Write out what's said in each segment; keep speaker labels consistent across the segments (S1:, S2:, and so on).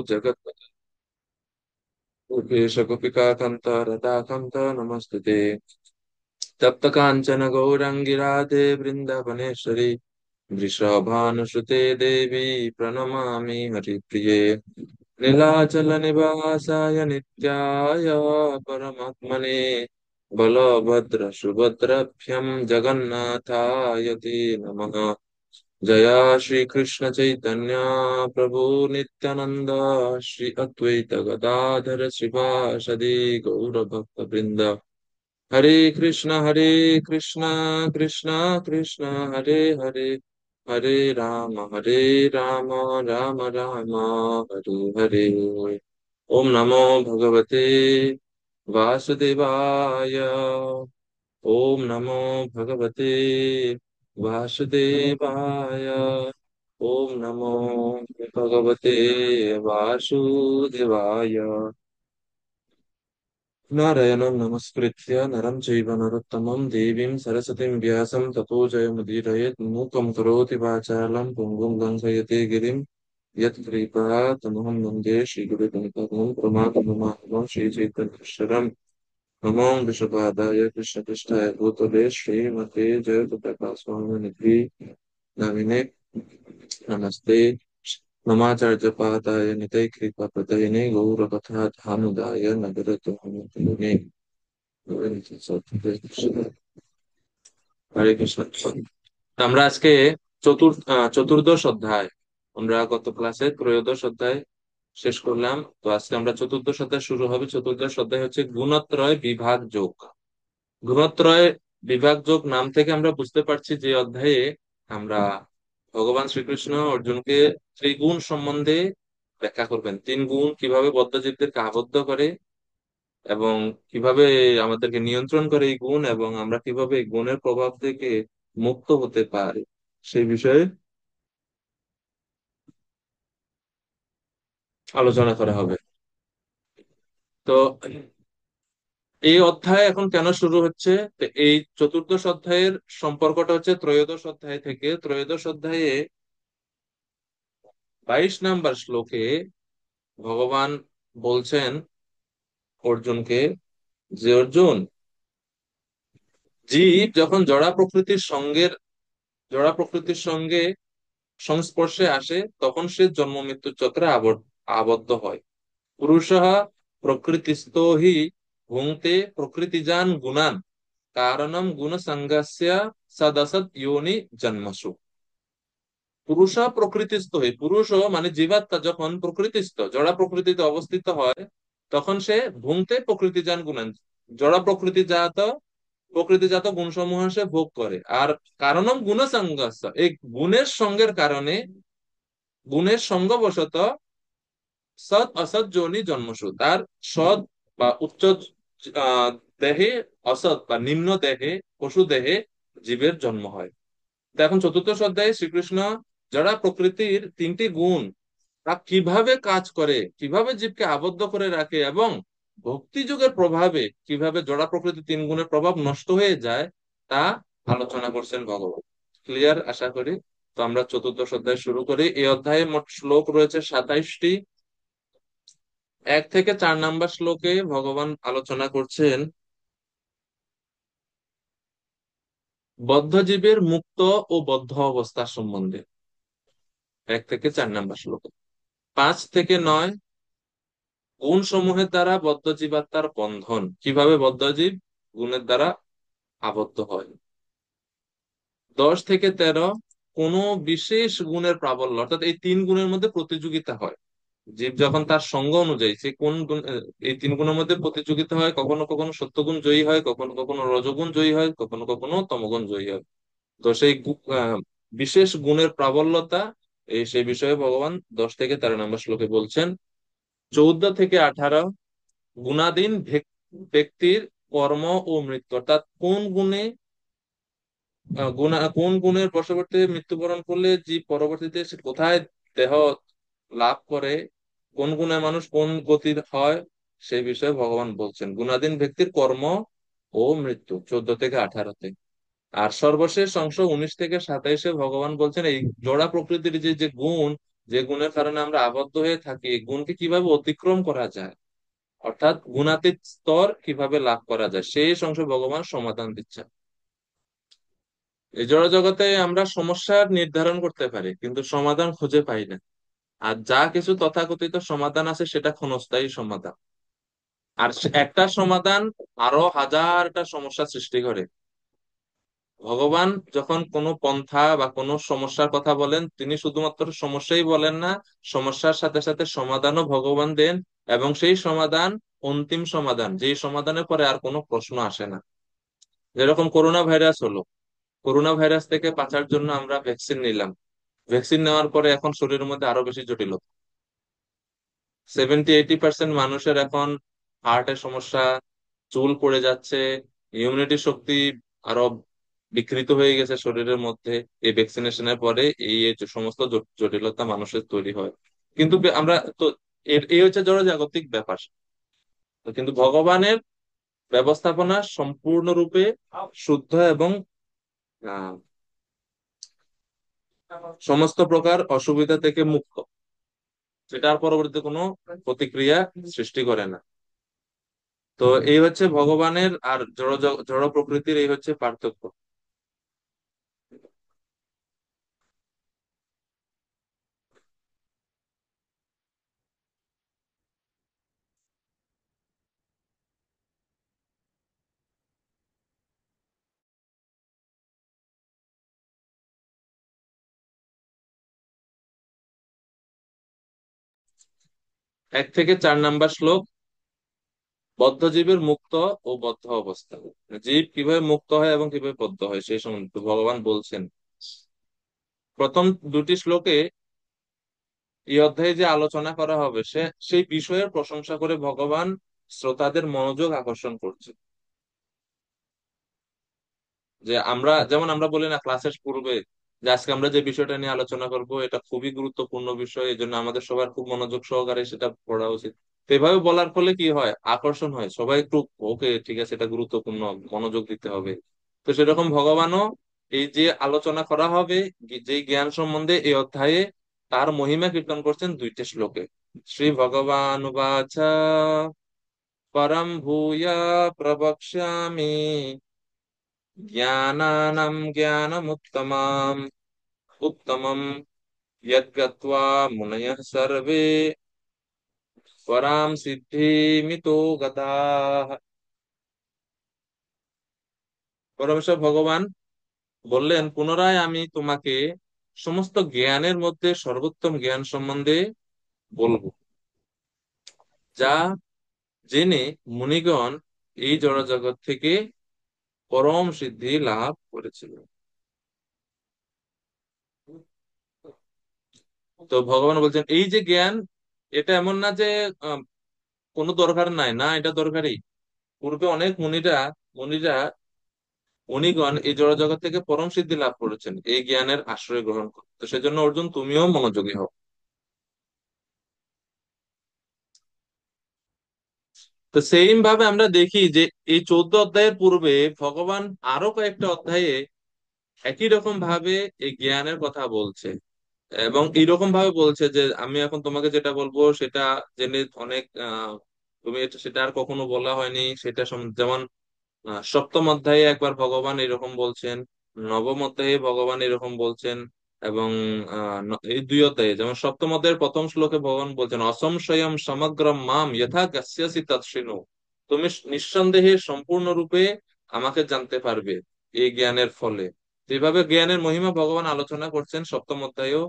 S1: जगत् गोपिका कान्त राधाकान्त नमस्तुते। तप्त कांचन गौरांगी राधे वृंदावनेश्वरी वृषभानुसुते देवी प्रणमामि हरिप्रिये। नीलाचल निवासाय नित्याय परमात्मने बलभद्र सुभद्रभ्यं जगन्नाथाय ते नमः। जया श्री कृष्ण चैतन्य प्रभु नित्यानंद श्री अद्वैत गदाधर श्रीवासदि गौर भक्त वृंद। हरे कृष्ण कृष्ण कृष्ण हरे हरे, हरे राम राम राम हरे हरे। ओम नमो भगवते वासुदेवाय। ओम नमो भगवते वासुदेवाय। ओम नमो भगवते वासुदेवाय। नारायणं नमस्कृत्य नरं चैव नरोत्तमं देवीं सरस्वतीं व्यासं ततो जयमुदीरयेत्। मूकं करोति वाचालं पुंगुं लङ्घयते गिरिं यत्कृपातमहं वन्दे श्रीगुरुपरमं प्रमातमुमातमं श्रीचैतन्येश्वरम्। नमो विश्वपादाय कृष्णपृष्ठाय भूतले श्रीमते जयप्रकाशस्वामिनिधि नामिने नमस्ते। नमाचार्यपादाय नितये कृपाप्रदायिने गौरकथा धानुदाय नगरतुमे। হরে কৃষ্ণ। আমরা আজকে চতুর্দশ অধ্যায়, আমরা গত ক্লাসে ত্রয়োদশ অধ্যায় শেষ করলাম, তো আজকে আমরা চতুর্দশ অধ্যায় শুরু হবে। চতুর্দশ অধ্যায় হচ্ছে গুণত্রয় বিভাগ যোগ। গুণত্রয় বিভাগ যোগ নাম থেকে আমরা বুঝতে পারছি যে অধ্যায়ে আমরা ভগবান শ্রীকৃষ্ণ অর্জুনকে ত্রিগুণ সম্বন্ধে ব্যাখ্যা করবেন। তিন গুণ কিভাবে বদ্ধজীবদেরকে আবদ্ধ করে এবং কিভাবে আমাদেরকে নিয়ন্ত্রণ করে এই গুণ, এবং আমরা কিভাবে এই গুণের প্রভাব থেকে মুক্ত হতে পারি সেই বিষয়ে আলোচনা করা হবে। তো এই অধ্যায় এখন কেন শুরু হচ্ছে, তো এই চতুর্দশ অধ্যায়ের সম্পর্কটা হচ্ছে ত্রয়োদশ অধ্যায় থেকে। ত্রয়োদশ অধ্যায়ে 22 নম্বর শ্লোকে ভগবান বলছেন অর্জুনকে যে অর্জুন, জীব যখন জড়া প্রকৃতির সঙ্গে সংস্পর্শে আসে তখন সে জন্ম মৃত্যু চক্রে আবদ্ধ হয়। পুরুষঃ প্রকৃতিস্থো হি ভুঙ্ক্তে প্রকৃতিজান গুণান কারণম গুণ সংগস্য সদসৎ যোনি জন্মসু। পুরুষ প্রকৃতিস্থ হয়ে, পুরুষ মানে জীবাত্মা যখন প্রকৃতিস্থ জড়া প্রকৃতিতে অবস্থিত হয় তখন সে ভুঙ্ক্তে প্রকৃতিজান গুণান, জড়া প্রকৃতিজাত গুণসমূহ সে ভোগ করে। আর কারণম গুণ সংগস্য, এই গুণের সঙ্গের কারণে, গুণের সঙ্গবশত সৎ অসৎ যোনি জন্মসু, তার সৎ বা উচ্চ আহ, দেহে, অসৎ বা নিম্ন দেহে, পশু দেহে জীবের জন্ম হয়। তো এখন চতুর্দশ অধ্যায়ে শ্রীকৃষ্ণ যারা প্রকৃতির তিনটি গুণ তা কিভাবে কাজ করে, কিভাবে জীবকে আবদ্ধ করে রাখে, এবং ভক্তি যুগের প্রভাবে কিভাবে জড়া প্রকৃতির তিন গুণের প্রভাব নষ্ট হয়ে যায় তা আলোচনা করছেন ভগবান। ক্লিয়ার আশা করি। তো আমরা চতুর্দশ অধ্যায় শুরু করি। এই অধ্যায়ে মোট শ্লোক রয়েছে 27টি। 1 থেকে 4 নম্বর শ্লোকে ভগবান আলোচনা করছেন বদ্ধ জীবের মুক্ত ও বদ্ধ অবস্থা সম্বন্ধে। 1 থেকে 4 নম্বর শ্লোক। 5 থেকে 9 গুণ সমূহের দ্বারা বদ্ধ জীবাত্মার বন্ধন, কিভাবে বদ্ধ জীব গুণের দ্বারা আবদ্ধ হয়। 10 থেকে 13 কোন বিশেষ গুণের প্রাবল্য, অর্থাৎ এই তিন গুণের মধ্যে প্রতিযোগিতা হয়। জীব যখন তার সঙ্গ অনুযায়ী সে কোন গুণ, এই তিন গুণের মধ্যে প্রতিযোগিতা হয়, কখনো কখনো সত্যগুণ জয়ী হয়, কখনো কখনো রজগুণ জয়ী হয়, কখনো কখনো তমগুণ জয়ী হয়। তো সেই বিশেষ গুণের প্রাবল্যতা, সেই বিষয়ে ভগবান 10 থেকে 13 নম্বর শ্লোকে বলছেন। 14 থেকে 18 গুণাধীন ব্যক্তির কর্ম ও মৃত্যু, অর্থাৎ কোন গুণের বশবর্তী মৃত্যুবরণ করলে জীব পরবর্তীতে সে কোথায় দেহ লাভ করে, কোন গুণে মানুষ কোন গতির হয়, সেই বিষয়ে ভগবান বলছেন। গুণাধীন ব্যক্তির কর্ম ও মৃত্যু 14 থেকে 18-তে। আর সর্বশেষ অংশ 19 থেকে 27-এ ভগবান বলছেন এই জড়া প্রকৃতির যে যে গুণ যে গুণের কারণে আমরা আবদ্ধ হয়ে থাকি, এই গুণকে কিভাবে অতিক্রম করা যায়, অর্থাৎ গুণাতীত স্তর কিভাবে লাভ করা যায়, সেই সংশয় ভগবান সমাধান দিচ্ছেন। এই জড় জগতে আমরা সমস্যার নির্ধারণ করতে পারি কিন্তু সমাধান খুঁজে পাই না। আর যা কিছু তথাকথিত সমাধান আছে সেটা ক্ষণস্থায়ী সমাধান। আর একটা সমাধান আরো হাজারটা সমস্যা সৃষ্টি করে। ভগবান যখন কোনো পন্থা বা কোনো সমস্যার কথা বলেন, তিনি শুধুমাত্র সমস্যাই বলেন না, সমস্যার সাথে সাথে সমাধানও ভগবান দেন। এবং সেই সমাধান অন্তিম সমাধান, যেই সমাধানের পরে আর কোনো প্রশ্ন আসে না। যেরকম করোনা ভাইরাস হলো, করোনা ভাইরাস থেকে বাঁচার জন্য আমরা ভ্যাকসিন নিলাম। ভ্যাকসিন নেওয়ার পরে এখন শরীরের মধ্যে আরো বেশি জটিলতা। 70-80% মানুষের এখন হার্টের সমস্যা, চুল পড়ে যাচ্ছে, ইমিউনিটি শক্তি আরো বিকৃত হয়ে গেছে শরীরের মধ্যে। এই ভ্যাকসিনেশনের পরে এই এই যে সমস্ত জটিলতা মানুষের তৈরি হয়। কিন্তু আমরা তো এই হচ্ছে জড়জাগতিক ব্যাপার। তো কিন্তু ভগবানের ব্যবস্থাপনা সম্পূর্ণরূপে শুদ্ধ এবং আহ, সমস্ত প্রকার অসুবিধা থেকে মুক্ত, সেটার পরবর্তীতে কোনো প্রতিক্রিয়া সৃষ্টি করে না। তো এই হচ্ছে ভগবানের আর জড় প্রকৃতির এই হচ্ছে পার্থক্য। এক থেকে 4 নাম্বার শ্লোক, বদ্ধ জীবের মুক্ত ও বদ্ধ অবস্থা। জীব কিভাবে মুক্ত হয় এবং কিভাবে বদ্ধ হয় সেই সম্বন্ধে ভগবান বলছেন। প্রথম দুটি শ্লোকে এই অধ্যায়ে যে আলোচনা করা হবে সেই বিষয়ের প্রশংসা করে ভগবান শ্রোতাদের মনোযোগ আকর্ষণ করছে। যে আমরা যেমন আমরা বলি না ক্লাসের পূর্বে, যে আজকে আমরা যে বিষয়টা নিয়ে আলোচনা করব এটা খুবই গুরুত্বপূর্ণ বিষয়, এই জন্য আমাদের সবার খুব মনোযোগ সহকারে সেটা পড়া উচিত। তো এভাবে বলার ফলে কি হয়, আকর্ষণ হয়, সবাই একটু ওকে ঠিক আছে এটা গুরুত্বপূর্ণ, মনোযোগ দিতে হবে। তো সেরকম ভগবানও এই যে আলোচনা করা হবে, যে জ্ঞান সম্বন্ধে এই অধ্যায়ে, তার মহিমা কীর্তন করছেন 2টি শ্লোকে। শ্রী ভগবান উবাচা পরম ভূয়া প্রবক্ষ্যামি জ্ঞানানাম জ্ঞানমুত্তমম উত্তমম यद्गत्वा मुनयः सर्वे পরাম সিদ্ধিমিতো গতাঃ। পরমেশ্বর ভগবান বললেন, পুনরায় আমি তোমাকে সমস্ত জ্ঞানের মধ্যে সর্বোত্তম জ্ঞান সম্বন্ধে বলবো, যা জেনে মুনিগণ এই জড়জগৎ থেকে পরম সিদ্ধি লাভ করেছিল। তো ভগবান বলছেন এই যে জ্ঞান, এটা এমন না যে আহ, কোনো দরকার নাই, না এটা দরকারি। পূর্বে অনেক মুনিরা মুনিরা মুনিগণ এই জড়জগৎ থেকে পরম সিদ্ধি লাভ করেছেন এই জ্ঞানের আশ্রয় গ্রহণ করে। তো সেজন্য অর্জুন তুমিও মনোযোগী হও। তো সেইম ভাবে আমরা দেখি যে এই 14 অধ্যায়ের পূর্বে ভগবান আরো কয়েকটা অধ্যায়ে একই রকম ভাবে এই জ্ঞানের কথা বলছে। এবং এইরকম ভাবে বলছে যে আমি এখন তোমাকে যেটা বলবো সেটা জেনে অনেক তুমি সেটা আর কখনো বলা হয়নি সেটা যেমন সপ্তম অধ্যায়ে একবার ভগবান এরকম বলছেন, নবম অধ্যায়ে ভগবান এরকম বলছেন, এবং এই 2 অধ্যায়ে যেমন সপ্তম অধ্যায়ের প্রথম শ্লোকে ভগবান বলছেন অসংশয়ম সমগ্রম মাম যথা জ্ঞাস্যসি তৎসৃণু। তুমি নিঃসন্দেহে সম্পূর্ণরূপে আমাকে জানতে পারবে এই জ্ঞানের ফলে। যেভাবে জ্ঞানের মহিমা ভগবান আলোচনা করছেন সপ্তম অধ্যায়েও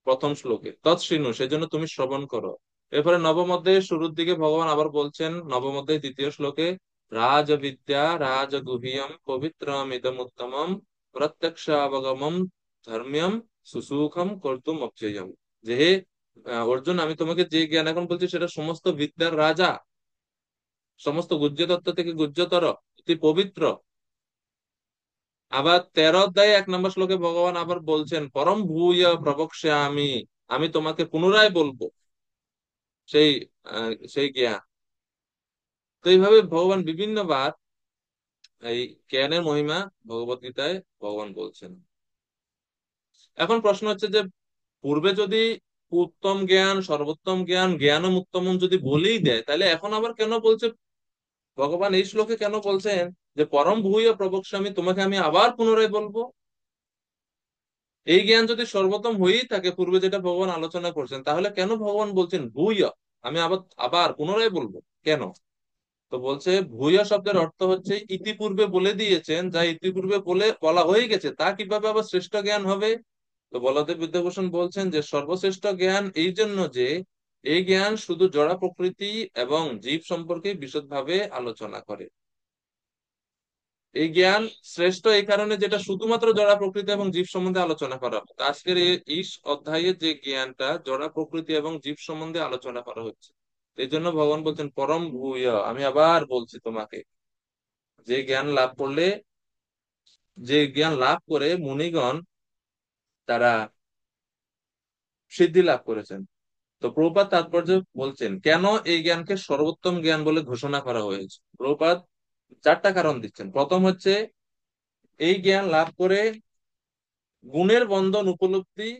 S1: প্রথম শ্লোকে তৎসৃণু, সেজন্য তুমি শ্রবণ করো। এরপরে নবম অধ্যায়ের শুরুর দিকে ভগবান আবার বলছেন নবম অধ্যায় দ্বিতীয় শ্লোকে, রাজবিদ্যা রাজগুহ্যম পবিত্রম ইদমুত্তমম প্রত্যক্ষাবগমম ধর্ম্যম সুসুখম কর্তুম অব্যয়ম। যে হে অর্জুন, আমি তোমাকে যে জ্ঞান এখন বলছি সেটা সমস্ত বিদ্যার রাজা, সমস্ত গুহ্য তত্ত্ব থেকে গুহ্যতর, অতি পবিত্র। আবার 13 অধ্যায়ে 1 নম্বর শ্লোকে ভগবান আবার বলছেন পরম ভূয় প্রবক্ষ্যামি, আমি তোমাকে পুনরায় বলবো সেই সেই জ্ঞান। তো এইভাবে ভগবান বিভিন্ন বার এই জ্ঞানের মহিমা ভগবত গীতায় ভগবান বলছেন। এখন প্রশ্ন হচ্ছে যে পূর্বে যদি উত্তম জ্ঞান, সর্বোত্তম জ্ঞান, জ্ঞানম উত্তমম যদি বলেই দেয়, তাহলে এখন আবার কেন বলছে ভগবান এই শ্লোকে, কেন বলছেন যে পরম ভূয় প্রবক্ষ্যামি, তোমাকে আমি আবার পুনরায় বলবো? এই জ্ঞান যদি সর্বোত্তম হয়েই থাকে, পূর্বে যেটা ভগবান আলোচনা করছেন, তাহলে কেন ভগবান বলছেন ভূয়, আমি আবার আবার পুনরায় বলবো কেন? তো বলছে ভূয় শব্দের অর্থ হচ্ছে ইতিপূর্বে বলে দিয়েছেন, যা ইতিপূর্বে বলা হয়ে গেছে তা কিভাবে আবার শ্রেষ্ঠ জ্ঞান হবে? তো বলদেব বিদ্যাভূষণ বলছেন যে সর্বশ্রেষ্ঠ জ্ঞান এই জন্য যে এই জ্ঞান শুধু জড় প্রকৃতি এবং জীব সম্পর্কে বিশদভাবে আলোচনা করে। এই জ্ঞান শ্রেষ্ঠ এই কারণে যেটা শুধুমাত্র জড় প্রকৃতি এবং জীব সম্বন্ধে আলোচনা করা হবে। তো আজকের এই অধ্যায়ে যে জ্ঞানটা জড় প্রকৃতি এবং জীব সম্বন্ধে আলোচনা করা হচ্ছে, এই জন্য ভগবান বলছেন পরম ভূয়, আমি আবার বলছি তোমাকে, যে জ্ঞান লাভ করলে, যে জ্ঞান লাভ করে মুনিগণ তারা সিদ্ধি লাভ করেছেন। তো প্রভুপাদ তাৎপর্য বলছেন কেন এই জ্ঞানকে সর্বোত্তম জ্ঞান বলে ঘোষণা করা হয়েছে। প্রভুপাদ চারটা কারণ দিচ্ছেন। প্রথম হচ্ছে এই জ্ঞান লাভ করে গুণের বন্ধন উপলব্ধি,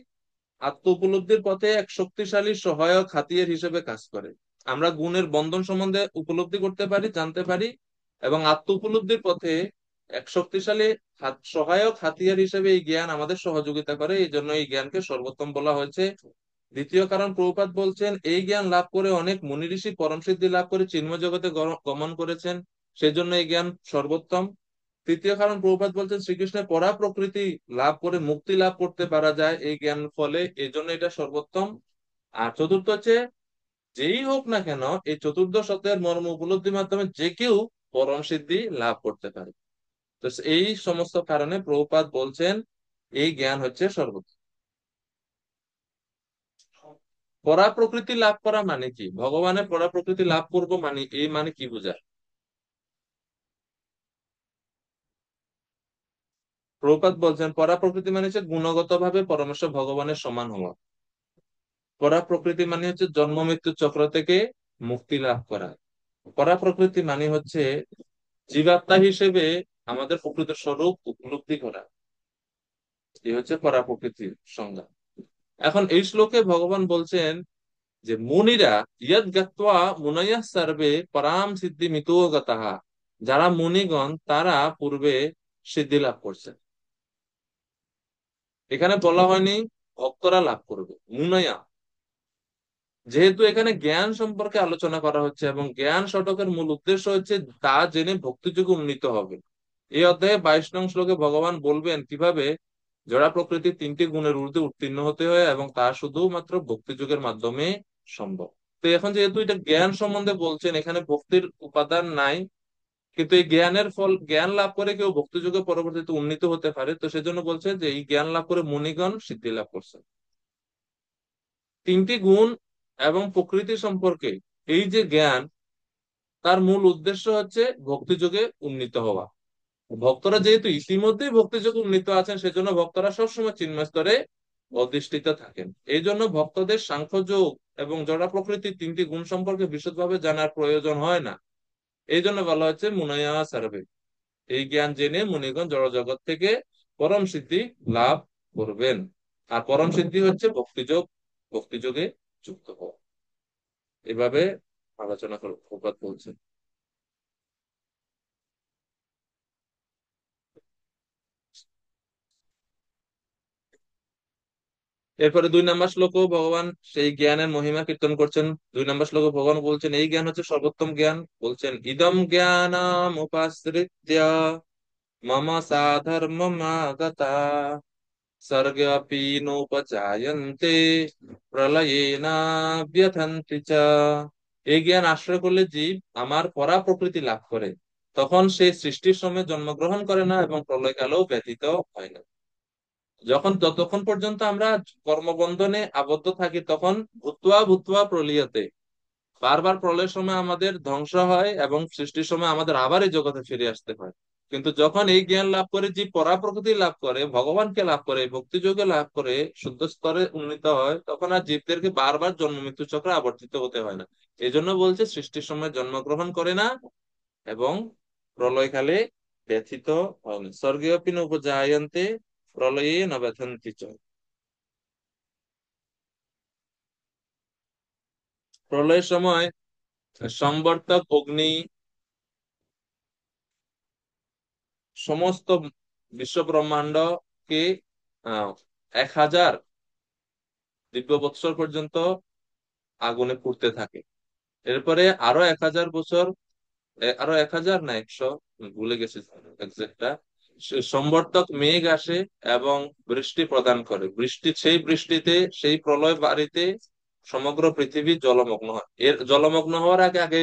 S1: আত্ম উপলব্ধির পথে এক শক্তিশালী সহায়ক হাতিয়ার হিসেবে কাজ করে। আমরা গুণের বন্ধন সম্বন্ধে উপলব্ধি করতে পারি, জানতে পারি, এবং আত্ম উপলব্ধির পথে এক শক্তিশালী সহায়ক হাতিয়ার হিসেবে এই জ্ঞান আমাদের সহযোগিতা করে, এই জন্য এই জ্ঞানকে সর্বোত্তম বলা হয়েছে। দ্বিতীয় কারণ, প্রভুপাদ বলছেন এই জ্ঞান লাভ করে অনেক মুনি ঋষি পরম সিদ্ধি লাভ করে চিন্ময় জগতে গমন করেছেন, সেজন্য এই জ্ঞান সর্বোত্তম। তৃতীয় কারণ, প্রভুপাদ বলছেন শ্রীকৃষ্ণের পরা প্রকৃতি লাভ করে মুক্তি লাভ করতে পারা যায় এই জ্ঞান ফলে, এই জন্য এটা সর্বোত্তম। আর চতুর্থ হচ্ছে যেই হোক না কেন এই চতুর্দশ অধ্যায়ের মর্ম উপলব্ধির মাধ্যমে যে কেউ পরম সিদ্ধি লাভ করতে পারে। তো এই সমস্ত কারণে প্রভুপাদ বলছেন এই জ্ঞান হচ্ছে সর্বোত্তম। পরা প্রকৃতি লাভ করা মানে কি? ভগবানের পরা প্রকৃতি লাভ করব মানে এই মানে কি বোঝায়? প্রভুপাদ বলছেন পরা প্রকৃতি মানে হচ্ছে গুণগত ভাবে পরমেশ্বর ভগবানের সমান হওয়া। পরা প্রকৃতি মানে হচ্ছে জন্ম মৃত্যু চক্র থেকে মুক্তি লাভ করা। পরা প্রকৃতি মানে হচ্ছে জীবাত্মা হিসেবে আমাদের প্রকৃত স্বরূপ উপলব্ধি করা। এই হচ্ছে পরা প্রকৃতির সংজ্ঞা। এখন এই শ্লোকে ভগবান বলছেন যে মুনিরা ইয়দ জ্ঞাত্বা মুনয়ঃ সর্বে পরাম সিদ্ধি মিতো গতাহা, যারা মুনিগণ তারা পূর্বে সিদ্ধি লাভ করছে। এখানে বলা হয়নি ভক্তরা লাভ করবে, মুনয়া। যেহেতু এখানে জ্ঞান সম্পর্কে আলোচনা করা হচ্ছে এবং জ্ঞান শতকের মূল উদ্দেশ্য হচ্ছে তা জেনে ভক্তিযোগে উন্নীত হবে। এই অধ্যায়ে 22 নং শ্লোকে ভগবান বলবেন কিভাবে জড়া প্রকৃতির তিনটি গুণের ঊর্ধ্বে উত্তীর্ণ হতে হয় এবং তা শুধুমাত্র ভক্তিযোগের মাধ্যমে সম্ভব। তো এখন যেহেতু এটা জ্ঞান সম্বন্ধে বলছেন, এখানে ভক্তির উপাদান নাই, কিন্তু এই জ্ঞানের ফল, জ্ঞান লাভ করে কেউ ভক্তিযোগে পরবর্তীতে উন্নীত হতে পারে, তো সেজন্য বলছে যে এই জ্ঞান লাভ করে মুনিগণ সিদ্ধি লাভ করছে। তিনটি গুণ এবং প্রকৃতি সম্পর্কে এই যে জ্ঞান, তার মূল উদ্দেশ্য হচ্ছে ভক্তিযোগে উন্নীত হওয়া। ভক্তরা যেহেতু ইতিমধ্যেই ভক্তিযোগে উন্নীত আছেন, সেজন্য ভক্তরা সবসময় চিন্ময় স্তরে অধিষ্ঠিত থাকেন। এই জন্য ভক্তদের সাংখ্যযোগ এবং জড় প্রকৃতির তিনটি গুণ সম্পর্কে বিশদভাবে জানার প্রয়োজন হয় না। এই জন্য বলা হচ্ছে মুনয়া সার্ভে, এই জ্ঞান জেনে মুনিগণ জড় জগৎ থেকে পরম সিদ্ধি লাভ করবেন। আর পরম সিদ্ধি হচ্ছে ভক্তিযোগ, ভক্তিযোগে যুক্ত হওয়া। এভাবে আলোচনা করে প্রপাত বলছেন। এরপরে 2 নম্বর শ্লোকেও ভগবান সেই জ্ঞানের মহিমা কীর্তন করছেন। 2 নম্বর শ্লোকে ভগবান বলছেন এই জ্ঞান হচ্ছে সর্বোত্তম জ্ঞান। বলছেন ইদম জ্ঞানম উপাশ্রিত্য মম সাধর্মমাগতা सर्गेऽपि नोपजायन्ते প্রলয়েনা ব্যথন্তি চ। এই জ্ঞান আশ্রয় করলে জীব আমার পরা প্রকৃতি লাভ করে, তখন সে সৃষ্টির সময় জন্মগ্রহণ করে না এবং প্রলয়কালেও ব্যথিত হয় না। যতক্ষণ পর্যন্ত আমরা কর্মবন্ধনে আবদ্ধ থাকি, তখন ভূত্বা ভূত্বা প্রলীয়তে, বারবার প্রলয়ের সময় আমাদের ধ্বংস হয় এবং সৃষ্টির সময় আমাদের আবার এই জগতে ফিরে আসতে হয়। কিন্তু যখন এই জ্ঞান লাভ করে, যে পরা প্রকৃতি লাভ করে, ভগবানকে লাভ করে, ভক্তিযোগে লাভ করে, শুদ্ধ স্তরে উন্নীত হয়, তখন আর জীবদেরকে বারবার জন্ম মৃত্যু চক্রে আবর্তিত হতে হয় না। এই জন্য বলছে সৃষ্টির সময় জন্মগ্রহণ করে না এবং প্রলয়কালে ব্যথিত হয় না। স্বর্গীয় পিন উপজায়ন্তে প্রলয়ে ন ব্যথন্তি চ। প্রলয়ের সময় সম্বর্তক অগ্নি সমস্ত বিশ্ব ব্রহ্মাণ্ডকে 1000 দিব্য বৎসর পর্যন্ত আগুনে পুড়তে থাকে। এরপরে আরো 1000 বছর, আরো 1000 না 100, ভুলে গেছি এক্সাক্টটা, সম্বর্তক মেঘ আসে এবং বৃষ্টি প্রদান করে। সেই বৃষ্টিতে, সেই প্রলয় বাড়িতে সমগ্র পৃথিবী জলমগ্ন হয়। এর জলমগ্ন হওয়ার আগে আগে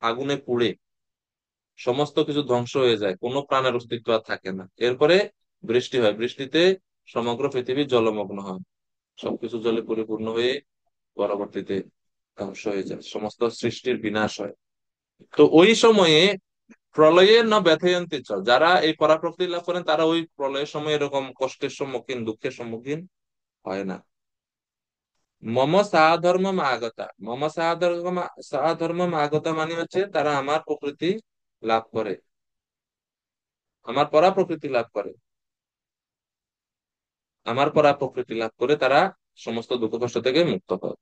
S1: আগুনে পুড়ে সমস্ত কিছু ধ্বংস হয়ে যায়, কোনো প্রাণের অস্তিত্ব আর থাকে না। এরপরে বৃষ্টি হয়, বৃষ্টিতে সমগ্র পৃথিবী জলমগ্ন হয়, সবকিছু জলে পরিপূর্ণ হয়ে পরবর্তীতে ধ্বংস হয়ে যায়, সমস্ত সৃষ্টির বিনাশ হয়। তো ওই সময়ে প্রলয়ের না ব্যথয়ন্তি চ, যারা এই পরাপ্রকৃতি লাভ করেন তারা ওই প্রলয়ের সময় এরকম কষ্টের সম্মুখীন, দুঃখের সম্মুখীন হয় না। মম সাধর্ম আগতা, মম সাধর্ম আগতা মানে হচ্ছে তারা আমার প্রকৃতি লাভ করে, আমার পরা প্রকৃতি লাভ করে, আমার পরা প্রকৃতি লাভ করে তারা সমস্ত দুঃখ কষ্ট থেকে মুক্ত হয়।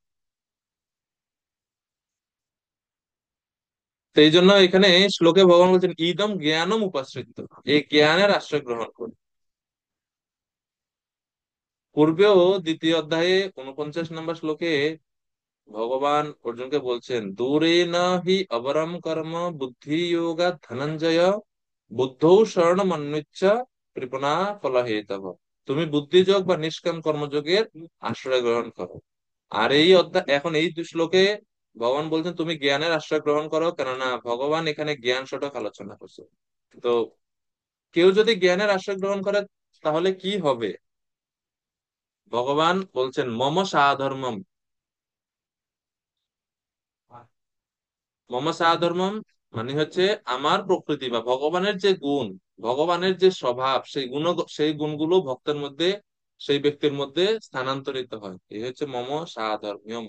S1: তো এই জন্য এখানে শ্লোকে ভগবান বলছেন ইদম জ্ঞানম উপাশ্রিত, এই জ্ঞানের আশ্রয় গ্রহণ করে। পূর্বেও দ্বিতীয় অধ্যায়ে 49 নম্বর শ্লোকে ভগবান অর্জুনকে বলছেন দূরে না হি অবরম কর্ম বুদ্ধি যোগা ধনঞ্জয় বুদ্ধৌ শরণমন্বিচ্ছ কৃপণা ফলহেতব, তুমি বুদ্ধিযোগ বা নিষ্কাম কর্মযোগের আশ্রয় গ্রহণ করো। আর এই অধ্যায়, এখন এই শ্লোকে ভগবান বলছেন তুমি জ্ঞানের আশ্রয় গ্রহণ করো, কেননা ভগবান এখানে জ্ঞান শতক আলোচনা করছে। তো কেউ যদি জ্ঞানের আশ্রয় গ্রহণ করে তাহলে কি হবে? ভগবান বলছেন মম সাধর্মম, মম সাধর্মম মানে হচ্ছে আমার প্রকৃতি বা ভগবানের যে গুণ, ভগবানের যে স্বভাব, সেই গুণগুলো ভক্তের মধ্যে, সেই ব্যক্তির মধ্যে স্থানান্তরিত হয়, এই হচ্ছে মম সাধর্ম্যম।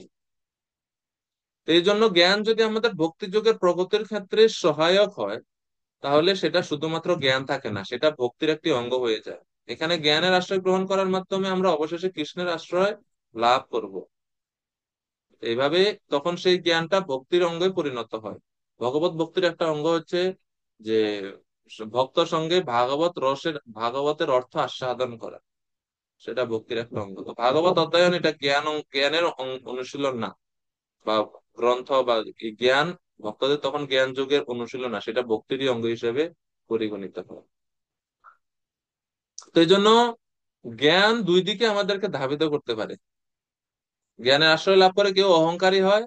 S1: তো এই জন্য জ্ঞান যদি আমাদের ভক্তি যোগের প্রগতির ক্ষেত্রে সহায়ক হয়, তাহলে সেটা শুধুমাত্র জ্ঞান থাকে না, সেটা ভক্তির একটি অঙ্গ হয়ে যায়। এখানে জ্ঞানের আশ্রয় গ্রহণ করার মাধ্যমে আমরা অবশেষে কৃষ্ণের আশ্রয় লাভ করব। এইভাবে তখন সেই জ্ঞানটা ভক্তির অঙ্গে পরিণত হয়। ভগবত ভক্তির একটা অঙ্গ হচ্ছে যে ভক্ত সঙ্গে ভাগবতের অর্থ আস্বাদন করা, সেটা ভক্তির একটা অঙ্গ। তো ভাগবত অধ্যয়ন এটা জ্ঞানের অনুশীলন না, বা গ্রন্থ বা এই জ্ঞান ভক্তদের তখন জ্ঞান যোগের অনুশীলন না, সেটা ভক্তিরই অঙ্গ হিসেবে পরিগণিত হয়। তো এই জন্য জ্ঞান দুই দিকে আমাদেরকে ধাবিত করতে পারে। জ্ঞানের আশ্রয় লাভ করে কেউ অহংকারী হয়,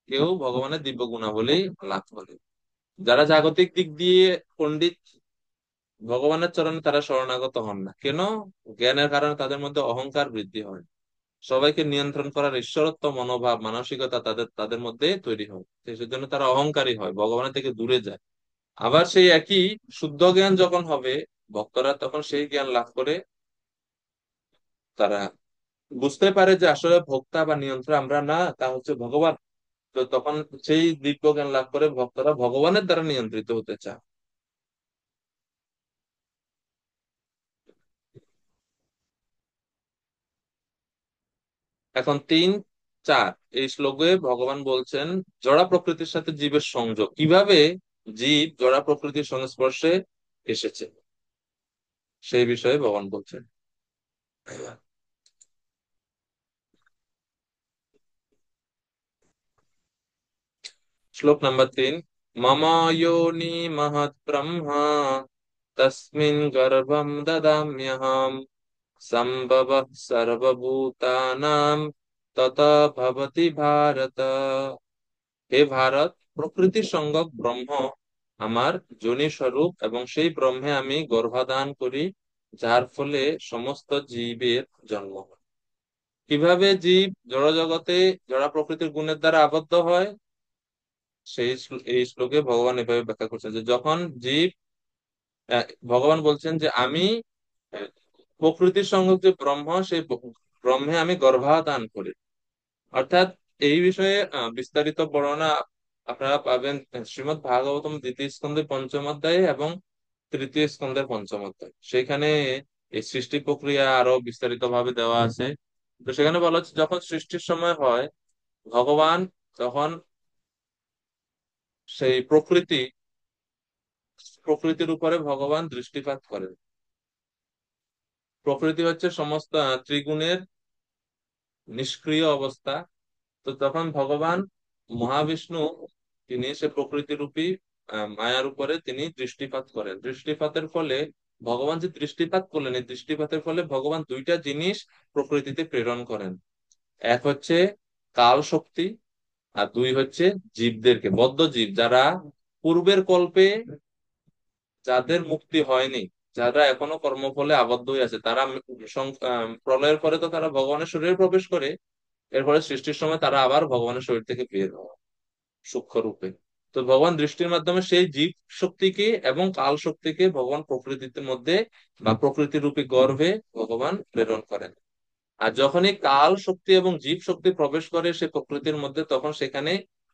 S1: কেউ ভগবানের দিব্য গুণাবলী লাভ করে। যারা জাগতিক দিক দিয়ে পণ্ডিত, ভগবানের চরণে তারা শরণাগত হন না কেন? জ্ঞানের কারণে তাদের মধ্যে অহংকার বৃদ্ধি হয়, সবাইকে নিয়ন্ত্রণ করার ঈশ্বরত্ব মনোভাব মানসিকতা তাদের তাদের মধ্যে তৈরি হয়, তো সেজন্য তারা অহংকারী হয়, ভগবানের থেকে দূরে যায়। আবার সেই একই শুদ্ধ জ্ঞান যখন হবে, ভক্তরা তখন সেই জ্ঞান লাভ করে তারা বুঝতে পারে যে আসলে ভোক্তা বা নিয়ন্ত্রণ আমরা না, তা হচ্ছে ভগবান। তো তখন সেই দিব্য জ্ঞান লাভ করে ভক্তরা ভগবানের দ্বারা নিয়ন্ত্রিত হতে চায়। এখন 3, 4 এই শ্লোকে ভগবান বলছেন জড় প্রকৃতির সাথে জীবের সংযোগ, কিভাবে জীব জড় প্রকৃতির সংস্পর্শে এসেছে সেই বিষয়ে ভগবান বলছেন। শ্লোক নাম্বার 3, মম যোনি মহৎ ব্রহ্মা তস্মিন গর্ভম দদাম্যহম সম্ভবঃ সর্বভূতানাং তত ভবতি ভারত। হে ভারত, প্রকৃতির সঙ্গক ব্রহ্ম আমার যোনি স্বরূপ এবং সেই ব্রহ্মে আমি গর্ভাধান করি, যার ফলে সমস্ত জীবের জন্ম হয়। কিভাবে জীব জড় জগতে জড় প্রকৃতির গুণের দ্বারা আবদ্ধ হয়, এই শ্লোকে ভগবান এভাবে ব্যাখ্যা করছেন যে যখন জীব, ভগবান বলছেন যে আমি প্রকৃতির সঙ্গে যে ব্রহ্ম, সেই ব্রহ্মে আমি গর্ভাধান করি। অর্থাৎ এই বিষয়ে বিস্তারিত বর্ণনা আপনারা পাবেন শ্রীমদ্ ভাগবতম দ্বিতীয় স্কন্ধের পঞ্চম অধ্যায়ে এবং তৃতীয় স্কন্ধের পঞ্চম অধ্যায়। সেখানে এই সৃষ্টি প্রক্রিয়া আরো বিস্তারিত ভাবে দেওয়া আছে। তো সেখানে বলা হচ্ছে যখন সৃষ্টির সময় হয়, ভগবান তখন সেই প্রকৃতির উপরে ভগবান দৃষ্টিপাত করেন। প্রকৃতি হচ্ছে সমস্ত ত্রিগুণের নিষ্ক্রিয় অবস্থা। তো তখন ভগবান মহাবিষ্ণু তিনি সে প্রকৃতি রূপী মায়ার উপরে তিনি দৃষ্টিপাত করেন। দৃষ্টিপাতের ফলে ভগবান যে দৃষ্টিপাত করলেন, এই দৃষ্টিপাতের ফলে ভগবান দুইটা জিনিস প্রকৃতিতে প্রেরণ করেন। এক হচ্ছে কাল শক্তি, আর দুই হচ্ছে জীবদেরকে, বদ্ধ জীব যারা পূর্বের কল্পে যাদের মুক্তি হয়নি, যারা এখনো কর্মফলে আবদ্ধ হয়ে আছে, তারা প্রলয়ের পরে তো তারা ভগবানের শরীরে প্রবেশ করে, এরপরে সৃষ্টির সময় তারা আবার ভগবানের শরীর থেকে বের হয় সূক্ষ্ম রূপে। তো ভগবান দৃষ্টির মাধ্যমে সেই জীব শক্তিকে এবং কাল শক্তিকে ভগবান প্রকৃতির মধ্যে বা প্রকৃতি রূপী গর্ভে ভগবান প্রেরণ করেন। আর যখনই কাল শক্তি এবং জীব শক্তি প্রবেশ করে সে প্রকৃতির মধ্যে, তখন সেখানে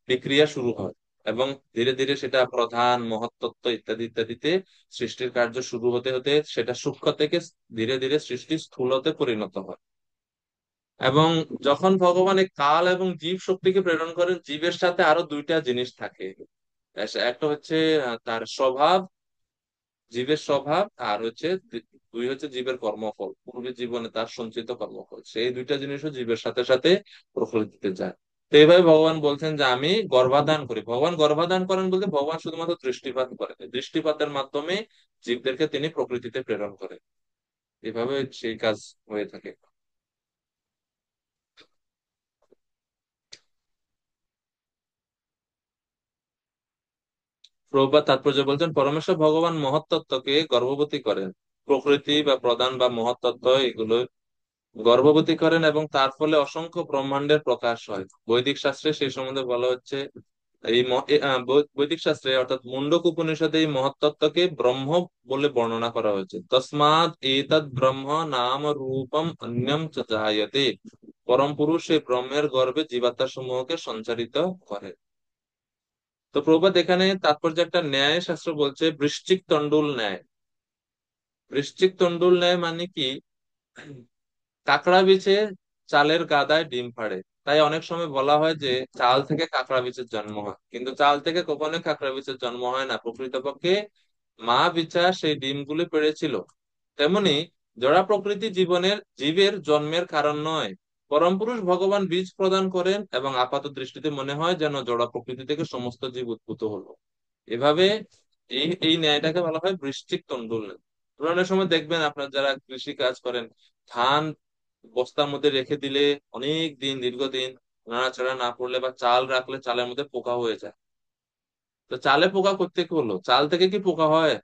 S1: বিক্রিয়া শুরু হয় এবং ধীরে ধীরে সেটা প্রধান মহত্তত্ত্ব ইত্যাদি ইত্যাদিতে সৃষ্টির কার্য শুরু হতে হতে সেটা সূক্ষ্ম থেকে ধীরে ধীরে সৃষ্টি স্থূলতে পরিণত হয়। এবং যখন ভগবান এই কাল এবং জীব শক্তিকে প্রেরণ করেন, জীবের সাথে আরো দুইটা জিনিস থাকে। একটা হচ্ছে তার স্বভাব, জীবের স্বভাব, আর হচ্ছে দুই হচ্ছে জীবের কর্মফল, পূর্বের জীবনে তার সঞ্চিত কর্মফল। সেই দুইটা জিনিসও জীবের সাথে সাথে প্রকৃতিতে যায়। তো এইভাবে ভগবান বলছেন যে আমি গর্ভাধান করি। ভগবান গর্ভাধান করেন বলতে ভগবান শুধুমাত্র দৃষ্টিপাত করেন, দৃষ্টিপাতের মাধ্যমে জীবদেরকে তিনি প্রকৃতিতে প্রেরণ করেন। এভাবে সেই কাজ হয়ে থাকে। প্রভুপাদ তাৎপর্য বলছেন, পরমেশ্বর ভগবান মহত্তত্ত্বকে গর্ভবতী করেন। প্রকৃতি বা প্রধান বা মহত্তত্ত্ব এগুলো গর্ভবতী করেন এবং তার ফলে অসংখ্য ব্রহ্মাণ্ডের প্রকাশ হয়। বৈদিক শাস্ত্রে সেই সম্বন্ধে বলা হচ্ছে, বৈদিক শাস্ত্রে অর্থাৎ মুন্ডক উপনিষদে এই মহত্তত্ত্বকে ব্রহ্ম বলে বর্ণনা করা হয়েছে। তসমাৎ এতদ ব্রহ্ম নাম রূপম অন্যম চ জায়তে। পরম পুরুষ এই ব্রহ্মের গর্ভে জীবাত্মা সমূহকে সঞ্চারিত করে। তো প্রভুপাদ এখানে তাৎপর্য একটা ন্যায় শাস্ত্র বলছে বৃশ্চিক তণ্ডুল ন্যায়। বৃশ্চিক তণ্ডুল ন্যায় মানে কি, কাঁকড়া বিছে চালের গাদায় ডিম পাড়ে। তাই অনেক সময় বলা হয় যে চাল থেকে কাঁকড়া বিছের জন্ম হয়, কিন্তু চাল থেকে কখনোই কাঁকড়া বিছের জন্ম হয় না। প্রকৃতপক্ষে মা বিছা সেই ডিমগুলি পেড়েছিল। তেমনি জড়া প্রকৃতি জীবনের জীবের জন্মের কারণ নয়। পরম পুরুষ ভগবান বীজ প্রদান করেন এবং আপাত দৃষ্টিতে মনে হয় যেন জড়া প্রকৃতি থেকে সমস্ত জীব উদ্ভূত হলো। এভাবে এই এই ন্যায়টাকে বলা হয় বৃশ্চিক তণ্ডুল ন্যায়। পুরানোর সময় দেখবেন আপনার যারা কৃষি কাজ করেন, ধান বস্তার মধ্যে রেখে দিলে অনেক দিন দীর্ঘদিন নাড়াচাড়া না করলে বা চাল রাখলে চালের মধ্যে পোকা হয়ে যায়। তো চালে পোকা করতে কি হলো, চাল থেকে কি পোকা হয়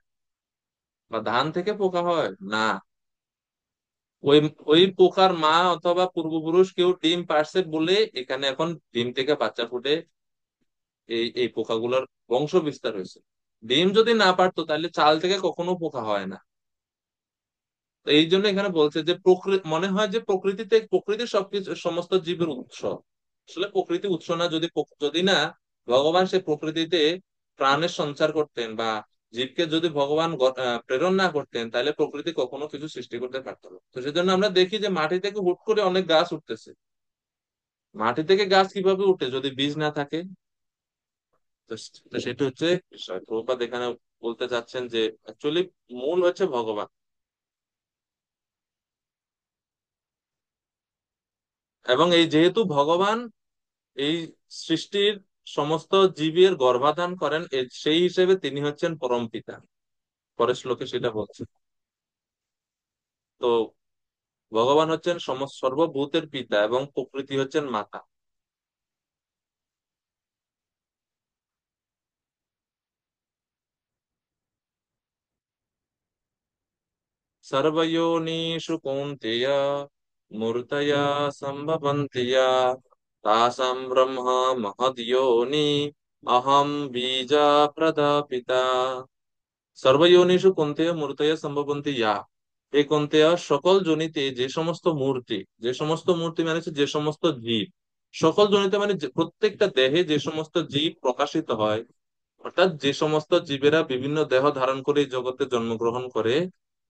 S1: বা ধান থেকে পোকা হয় না। ওই ওই পোকার মা অথবা পূর্বপুরুষ কেউ ডিম পারছে বলে এখানে এখন ডিম থেকে বাচ্চা ফুটে এই এই পোকাগুলোর বংশ বিস্তার হয়েছে। ডিম যদি না পারতো তাহলে চাল থেকে কখনো পোকা হয় না। তো এই জন্য এখানে বলছে যে প্রকৃতি, মনে হয় যে প্রকৃতিতে প্রকৃতির সবকিছু সমস্ত জীবের উৎস। আসলে প্রকৃতি উৎস না, যদি যদি না ভগবান সে প্রকৃতিতে প্রাণের সঞ্চার করতেন বা জীবকে যদি ভগবান প্রেরণ না করতেন, তাহলে প্রকৃতি কখনো কিছু সৃষ্টি করতে পারতো না। তো সেজন্য আমরা দেখি যে মাটি থেকে হুট করে অনেক গাছ উঠতেছে। মাটি থেকে গাছ কিভাবে উঠে যদি বীজ না থাকে? তো তো সেটা হচ্ছে বিষয়। প্রভুপাদ এখানে বলতে চাচ্ছেন যে অ্যাকচুয়ালি মূল হচ্ছে ভগবান। এবং এই যেহেতু ভগবান এই সৃষ্টির সমস্ত জীবের গর্ভাধান করেন, সেই হিসেবে তিনি হচ্ছেন পরম পিতা। পরের শ্লোকে সেটা বলছে। তো ভগবান হচ্ছেন সমস্ত সর্বভূতের পিতা এবং প্রকৃতি হচ্ছেন মাতা। সর্বয়োনিষু কৌন্তেয় মূর্তয়া সম্ভবন্তি ইয়া, তাসাম ব্রহ্ম মহদ্যোনি অহম বীজ প্রদাপিতা। সর্বয়োনিষু কৌন্তেয় মূর্তয়া সম্ভবন্তি ইয়া। এই কৌন্তেয় সকল যোনিতে যে সমস্ত মূর্তি, যে সমস্ত মূর্তি মানে হচ্ছে যে সমস্ত জীব, সকল জনিতে মানে প্রত্যেকটা দেহে যে সমস্ত জীব প্রকাশিত হয়, অর্থাৎ যে সমস্ত জীবেরা বিভিন্ন দেহ ধারণ করে এই জগতে জন্মগ্রহণ করে,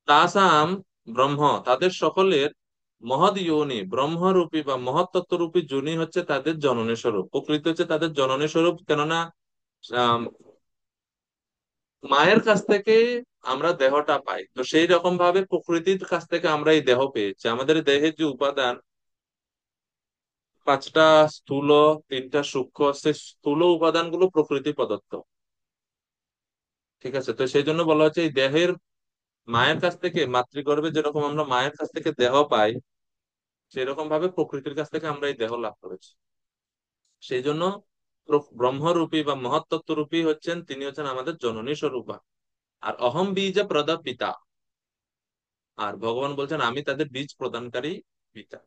S1: তাসাম ব্রহ্ম তাদের সকলের মহৎ ইয়োনি, ব্রহ্মরূপী বা মহত্তত্ত্বরূপী যোনি হচ্ছে তাদের জননী স্বরূপ, প্রকৃতি হচ্ছে তাদের জননী স্বরূপ। কেননা আম, মায়ের কাছ থেকে আমরা দেহটা পাই, তো সেই রকম ভাবে প্রকৃতির কাছ থেকে আমরা এই দেহ পেয়েছি। আমাদের দেহের যে উপাদান, পাঁচটা স্থূল, তিনটা সূক্ষ্ম, সেই স্থূল উপাদানগুলো প্রকৃতি প্রদত্ত। ঠিক আছে, তো সেই জন্য বলা হচ্ছে এই দেহের, মায়ের কাছ থেকে, মাতৃগর্ভে যেরকম আমরা মায়ের কাছ থেকে দেহ পাই, সেরকম ভাবে প্রকৃতির কাছ থেকে আমরা এই দেহ লাভ করেছি। সেই জন্য ব্রহ্মরূপী বা মহত্তত্ত্বরূপী হচ্ছেন, তিনি হচ্ছেন আমাদের জননী স্বরূপা। আর অহম বীজ প্রদা পিতা, আর ভগবান বলছেন আমি তাদের বীজ প্রদানকারী পিতা।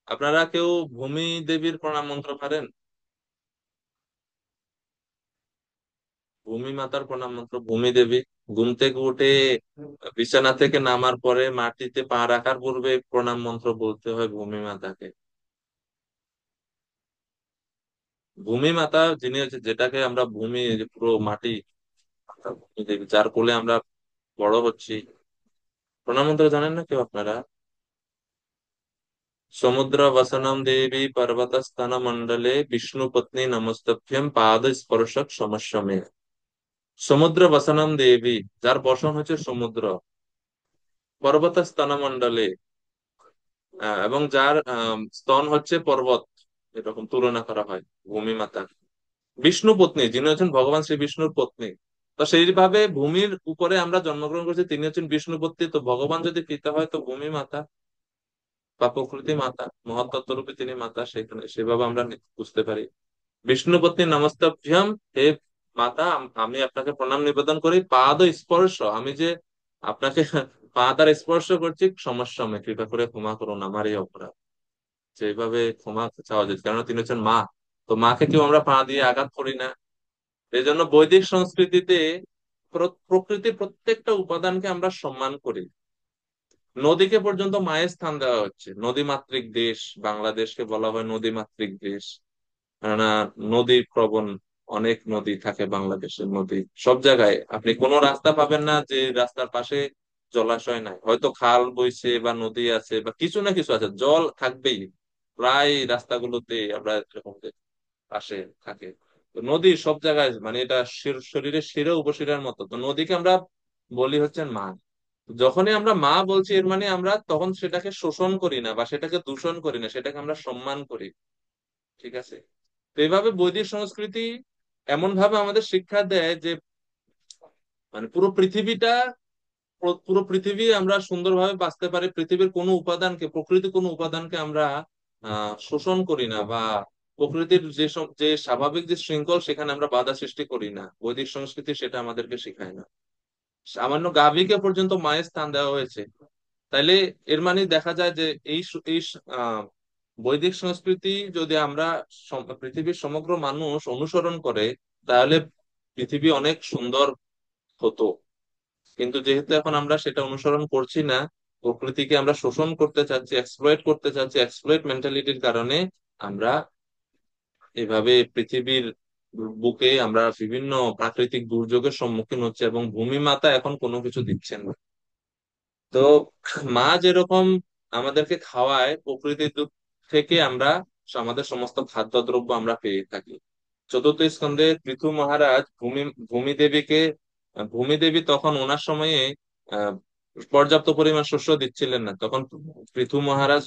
S1: আপনারা কেউ ভূমি দেবীর প্রণাম মন্ত্র পারেন? ভূমি মাতার প্রণাম মন্ত্র, ভূমি দেবী, ঘুম থেকে উঠে বিছানা থেকে নামার পরে মাটিতে পা রাখার পূর্বে প্রণাম মন্ত্র বলতে হয় ভূমি মাতাকে। ভূমি মাতা যিনি হচ্ছে, যেটাকে আমরা ভূমি, এই যে পুরো মাটি, ভূমি দেবী, যার কোলে আমরা বড় হচ্ছি। প্রণাম মন্ত্র জানেন না কেউ আপনারা? সমুদ্র বসনম দেবী पर्वत स्तन मंडले विष्णु पत्नी नमस्तभ्यम पाद स्पर्शक সমস্যমে। সমুদ্র বসনম দেবী, যার বসন হচ্ছে সমুদ্র, পর্বত স্তন মন্ডলে, এবং যার স্তন হচ্ছে পর্বত, এরকম তুলনা করা হয় ভূমি মাতা। বিষ্ণু পত্নী, যিনি হচ্ছেন ভগবান শ্রী বিষ্ণুর পত্নী। তো সেইভাবে ভূমির উপরে আমরা জন্মগ্রহণ করছি, তিনি হচ্ছেন বিষ্ণু পত্নী। তো ভগবান যদি পিতা হয়, তো ভূমি মাতা বা প্রকৃতি মাতা, মহত্তত্ত্ব রূপে তিনি মাতা, সেখানে সেভাবে আমরা বুঝতে পারি। বিষ্ণু পত্নী নমস্তাভ্যাম, হে মাতা, আমি আপনাকে প্রণাম নিবেদন করি। পাদ স্পর্শ, আমি যে আপনাকে পা দ্বারা স্পর্শ করছি, সমস্যা আমি, কৃপা করে ক্ষমা করুন আমার এই অপরাধ। সেইভাবে ক্ষমা চাওয়া যায়, কারণ তিনি হচ্ছেন মা। তো মাকে কেউ আমরা পা দিয়ে আঘাত করি না। এই জন্য বৈদিক সংস্কৃতিতে প্রকৃতির প্রত্যেকটা উপাদানকে আমরা সম্মান করি। নদীকে পর্যন্ত মায়ের স্থান দেওয়া হচ্ছে। নদীমাতৃক দেশ বাংলাদেশকে বলা হয় নদীমাতৃক দেশ, কেননা নদী প্রবণ, অনেক নদী থাকে বাংলাদেশের। নদী সব জায়গায়, আপনি কোনো রাস্তা পাবেন না যে রাস্তার পাশে জলাশয় নাই, হয়তো খাল বইছে বা নদী আছে বা কিছু না কিছু আছে, জল থাকবেই প্রায় রাস্তাগুলোতে, আমরা এরকম পাশে থাকে। তো নদী সব জায়গায়, মানে এটা শরীরের শিরা উপশিরার মতো। তো নদীকে আমরা বলি হচ্ছেন মা। যখনই আমরা মা বলছি, এর মানে আমরা তখন সেটাকে শোষণ করি না বা সেটাকে দূষণ করি না, সেটাকে আমরা সম্মান করি। ঠিক আছে, তো এইভাবে বৈদিক সংস্কৃতি এমন ভাবে আমাদের শিক্ষা দেয় যে, মানে পুরো পৃথিবীটা, পুরো পৃথিবী আমরা সুন্দরভাবে বাঁচতে পারি। পৃথিবীর কোনো উপাদানকে, প্রকৃতির কোনো উপাদানকে আমরা শোষণ করি না, বা প্রকৃতির যেসব যে স্বাভাবিক যে শৃঙ্খল, সেখানে আমরা বাধা সৃষ্টি করি না। বৈদিক সংস্কৃতি সেটা আমাদেরকে শেখায় না। সামান্য গাভীকে পর্যন্ত মায়ের স্থান দেওয়া হয়েছে। তাইলে এর মানে দেখা যায় যে আহ বৈদিক সংস্কৃতি যদি আমরা পৃথিবীর সমগ্র মানুষ অনুসরণ করে, তাহলে পৃথিবী অনেক সুন্দর হতো। কিন্তু যেহেতু এখন আমরা সেটা অনুসরণ করছি না, প্রকৃতিকে আমরা শোষণ করতে চাচ্ছি, এক্সপ্লয়েট করতে চাচ্ছি, এক্সপ্লয়েট মেন্টালিটির কারণে আমরা এভাবে পৃথিবীর বুকে আমরা বিভিন্ন প্রাকৃতিক দুর্যোগের সম্মুখীন হচ্ছে, এবং ভূমি মাতা এখন কোনো কিছু দিচ্ছেন না। তো মা যেরকম আমাদেরকে খাওয়ায়, প্রকৃতির দিক থেকে আমরা আমাদের সমস্ত খাদ্যদ্রব্য আমরা পেয়ে থাকি। চতুর্থ স্কন্ধে পৃথু মহারাজ ভূমি দেবীকে, ভূমি দেবী তখন ওনার সময়ে আহ পর্যাপ্ত পরিমাণ শস্য দিচ্ছিলেন না। তখন পৃথু মহারাজ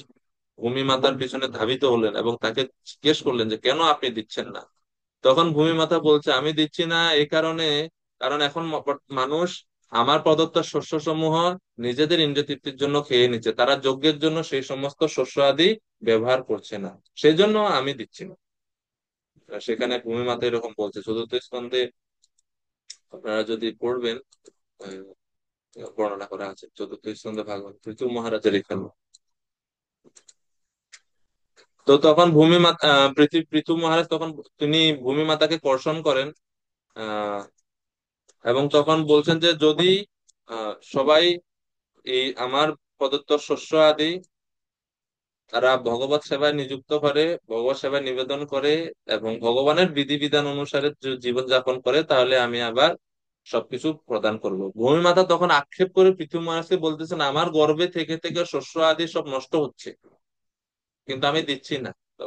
S1: ভূমি মাতার পিছনে ধাবিত হলেন এবং তাকে জিজ্ঞেস করলেন যে কেন আপনি দিচ্ছেন না। তখন ভূমি মাতা বলছে, আমি দিচ্ছি না এই কারণে, কারণ এখন মানুষ আমার প্রদত্ত শস্যসমূহ নিজেদের ইন্দ্রিয় তৃপ্তির জন্য খেয়ে নিচ্ছে, তারা যজ্ঞের জন্য সেই সমস্ত শস্য আদি ব্যবহার করছে না, সেই জন্য আমি দিচ্ছি না। সেখানে ভূমি মাতা এরকম বলছে চতুর্থ স্কন্ধে, আপনারা যদি পড়বেন, আহ, বর্ণনা করা আছে চতুর্থ স্কন্ধে ভাগবত পৃথু মহারাজের এখানে। তো তখন ভূমি মাতা, পৃথু মহারাজ তখন তিনি ভূমি মাতাকে কর্ষণ করেন, আহ এবং তখন বলছেন যে যদি সবাই এই আমার প্রদত্ত শস্য আদি তারা ভগবত সেবায় নিযুক্ত করে, ভগবত সেবায় নিবেদন করে এবং ভগবানের বিধিবিধান অনুসারে জীবন যাপন করে, তাহলে আমি আবার সবকিছু প্রদান করব। ভূমি মাতা তখন আক্ষেপ করে পৃথু মহারাজকে বলতেছেন, আমার গর্ভে থেকে থেকে শস্য আদি সব নষ্ট হচ্ছে, কিন্তু আমি দিচ্ছি না। তো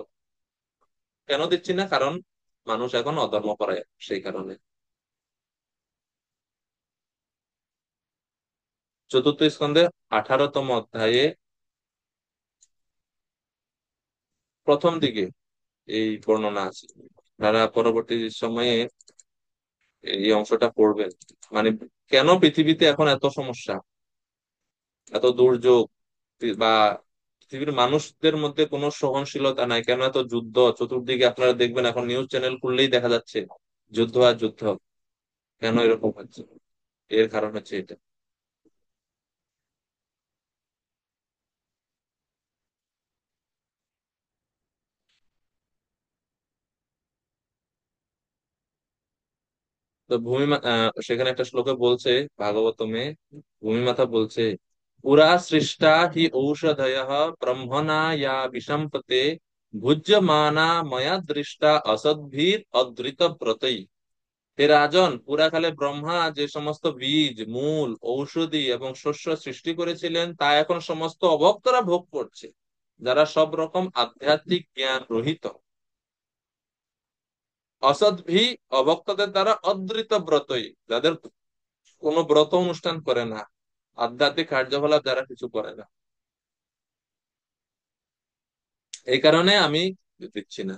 S1: কেন দিচ্ছি না? কারণ মানুষ এখন অধর্ম করে, সেই কারণে। চতুর্থ স্কন্ধে 18তম অধ্যায়ে প্রথম দিকে এই বর্ণনা আছে। আপনারা পরবর্তী সময়ে এই অংশটা পড়বেন। মানে কেন পৃথিবীতে এখন এত সমস্যা, এত দুর্যোগ, বা পৃথিবীর মানুষদের মধ্যে কোনো সহনশীলতা নাই, কেন এত যুদ্ধ চতুর্দিকে? আপনারা দেখবেন এখন নিউজ চ্যানেল খুললেই দেখা যাচ্ছে যুদ্ধ আর যুদ্ধ। কেন এরকম হচ্ছে? এর কারণ হচ্ছে এটা। তো সেখানে একটা শ্লোকে বলছে, ভাগবতমে ভূমিমাতা বলছে, পুরা সৃষ্টা হি ঔষধয়ঃ ব্রহ্মণা ইয়া বিসম্পতে ভুজ্যমানা ময়া দৃষ্টা অসদ্ভির অদৃত ব্রতৈ। হে রাজন, পুরাকালে ব্রহ্মা যে সমস্ত বীজ, মূল, ঔষধি এবং শস্য সৃষ্টি করেছিলেন তা এখন সমস্ত অভক্তরা ভোগ করছে, যারা সব রকম আধ্যাত্মিক জ্ঞান রহিত। অসদ্ভি, অভক্তদের দ্বারা অদৃত ব্রতই, যাদের কোনো ব্রত অনুষ্ঠান করে না, আধ্যাত্মিক কার্যকলাপ যারা কিছু করে না, এই কারণে আমি দিচ্ছি না।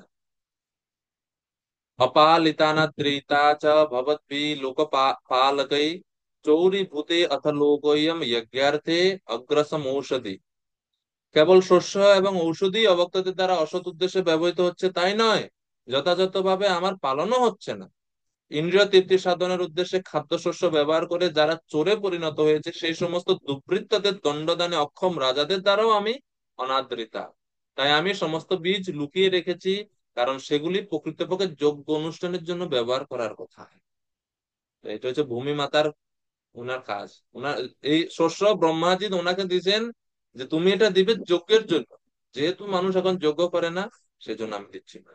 S1: অপালিতানাদ্রিতা চ ভবদ্ভি লোকপালकै চৌরিভূতে অথ লোকোয়ম যজ্ঞার্থে অগ্রসমৌষধি। কেবল শস্য এবং ঔষধি অভক্তদের দ্বারা অসৎ উদ্দেশ্যে ব্যবহৃত হচ্ছে তাই নয়, যথাযথভাবে আমার পালনও হচ্ছে না। ইন্দ্রিয় তৃপ্তি সাধনের উদ্দেশ্যে খাদ্যশস্য ব্যবহার করে যারা চোরে পরিণত হয়েছে, সেই সমস্ত দুর্বৃত্তদের দণ্ডদানে অক্ষম রাজাদের দ্বারাও আমি অনাদৃতা। তাই আমি সমস্ত বীজ লুকিয়ে রেখেছি, কারণ সেগুলি প্রকৃতপক্ষে যজ্ঞ অনুষ্ঠানের জন্য ব্যবহার করার কথা। তো এটা হচ্ছে ভূমি মাতার, ওনার কাজ। ওনার এই শস্য ব্রহ্মাজি ওনাকে দিয়েছেন যে তুমি এটা দিবে যজ্ঞের জন্য। যেহেতু মানুষ এখন যজ্ঞ করে না, সেজন্য আমি দিচ্ছি না।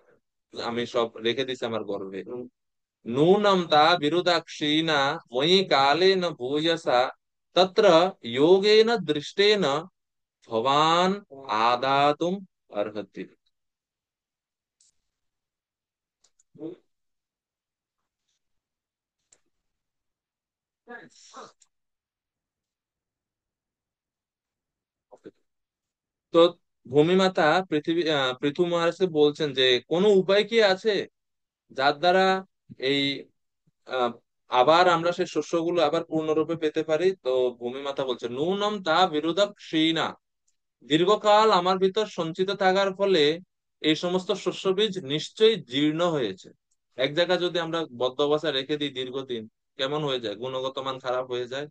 S1: আমি সব রেখে দিছি আমার গর্ভে। নূনম তা বিরুদাক্ষিণা ময়ি কালেন ভূয়সা তত্র যোগেন দৃষ্টেন ভবান আদাতুম অর্হতি। তো ভূমিমাতা পৃথু মহারাজকে বলছেন যে কোনো উপায় কি আছে যার দ্বারা এই আহ, আবার আমরা সেই শস্যগুলো আবার পূর্ণরূপে পেতে পারি? তো ভূমিমাতা বলছে, নূনম তা বিরুদ্ধ ক্ষীণা, দীর্ঘকাল আমার ভিতর সঞ্চিত থাকার ফলে এই সমস্ত শস্য বীজ নিশ্চয়ই জীর্ণ হয়েছে। এক জায়গায় যদি আমরা বদ্ধ অবস্থায় রেখে দিই দীর্ঘদিন, কেমন হয়ে যায়? গুণগত মান খারাপ হয়ে যায়।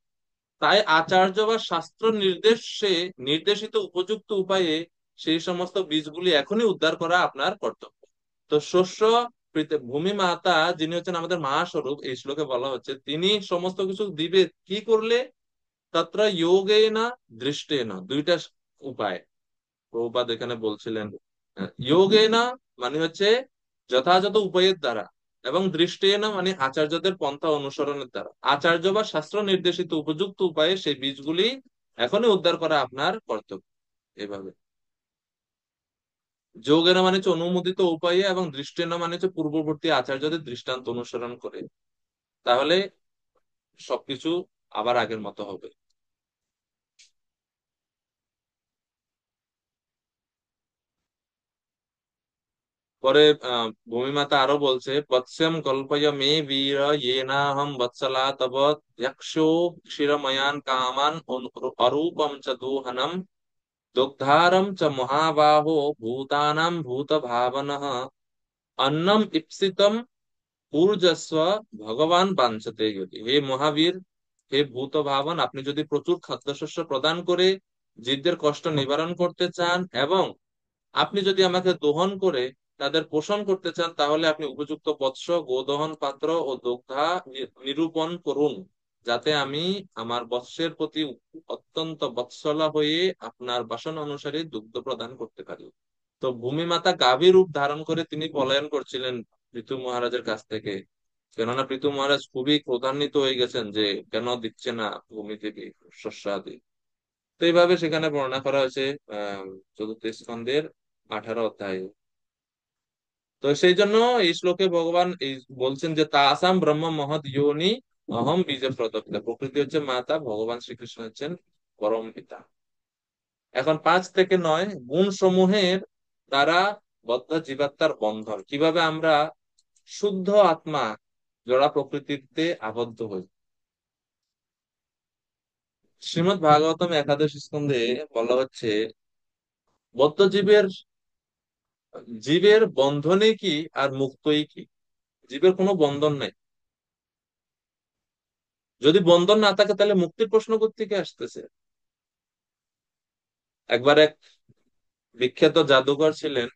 S1: তাই আচার্য বা শাস্ত্র নির্দেশে নির্দেশিত উপযুক্ত উপায়ে সেই সমস্ত বীজগুলি এখনই উদ্ধার করা আপনার কর্তব্য। তো শস্য ভূমি মাতা, যিনি হচ্ছেন আমাদের মহাস্বরূপ, এই শ্লোকে বলা হচ্ছে তিনি সমস্ত কিছু দিবে কি করলে? তত্র যোগেনা দৃষ্টেনা, দুইটা উপায় প্রভুপাদ এখানে বলছিলেন। যোগেনা মানে হচ্ছে যথাযথ উপায়ের দ্বারা, এবং দৃষ্টেনা মানে আচার্যদের পন্থা অনুসরণের দ্বারা। আচার্য বা শাস্ত্র নির্দেশিত উপযুক্ত উপায়ে সেই বীজগুলি এখনই উদ্ধার করা আপনার কর্তব্য। এভাবে যোগেনা মানে হচ্ছে অনুমোদিত উপায়ে, এবং দৃষ্টেনা মানে হচ্ছে পূর্ববর্তী আচার্যদের দৃষ্টান্ত অনুসরণ করে। তাহলে সবকিছু আবার আগের মতো হবে। পরে ভূমিমাতা আরো বলছে, বৎস্যম কল্পয় মে বীর येनाहं বৎসলা তব যক্ষো ক্ষীরময়ান কামান অরূপম চ দোহনম দুগ্ধারম চ মহাবাহো ভূতানাং ভূত ভাবনঃ অন্নম ইপ্সিতম ঊর্জস্ব ভগবান বাঞ্ছতে ইতি। হে মহাবীর, হে ভূত ভাবন, আপনি যদি প্রচুর খাদ্যশস্য প্রদান করে জীবদের কষ্ট নিবারণ করতে চান, এবং আপনি যদি আমাকে দোহন করে তাদের পোষণ করতে চান, তাহলে আপনি উপযুক্ত বৎস, গোদহন পাত্র ও দগ্ধা নিরূপণ করুন, যাতে আমি আমার বৎসের প্রতি অত্যন্ত বৎসলা হয়ে আপনার বাসনা অনুসারে দুগ্ধ প্রদান করতে পারি। তো ভূমি মাতা গাভী রূপ ধারণ করে তিনি পলায়ন করছিলেন পৃথু মহারাজের কাছ থেকে। কেননা পৃথু মহারাজ খুবই ক্রোধান্বিত হয়ে গেছেন যে কেন দিচ্ছে না ভূমি থেকে শস্য আদি। তো এইভাবে সেখানে বর্ণনা করা হয়েছে আহ চতুর্থ স্কন্ধের 18 অধ্যায়ে। তো সেই জন্য এই শ্লোকে ভগবান এই বলছেন যে তাসাম ব্রহ্ম মহৎ যোনি অহম বীজ প্রদত্ত। প্রকৃতি হচ্ছে মাতা, ভগবান শ্রীকৃষ্ণ হচ্ছেন পরম পিতা। এখন 5 থেকে 9 গুণ সমূহের দ্বারা বদ্ধ জীবাত্মার বন্ধন, কিভাবে আমরা শুদ্ধ আত্মা জড়া প্রকৃতিতে আবদ্ধ হই। শ্রীমদ্ ভাগবতম একাদশ স্কন্ধে বলা হচ্ছে বদ্ধ জীবের জীবের বন্ধনে কি আর মুক্তই কি। জীবের কোনো বন্ধন নাই। যদি বন্ধন না থাকে তাহলে মুক্তির প্রশ্ন কোত্থেকে আসতেছে। একবার এক বিখ্যাত জাদুকর ছিলেন,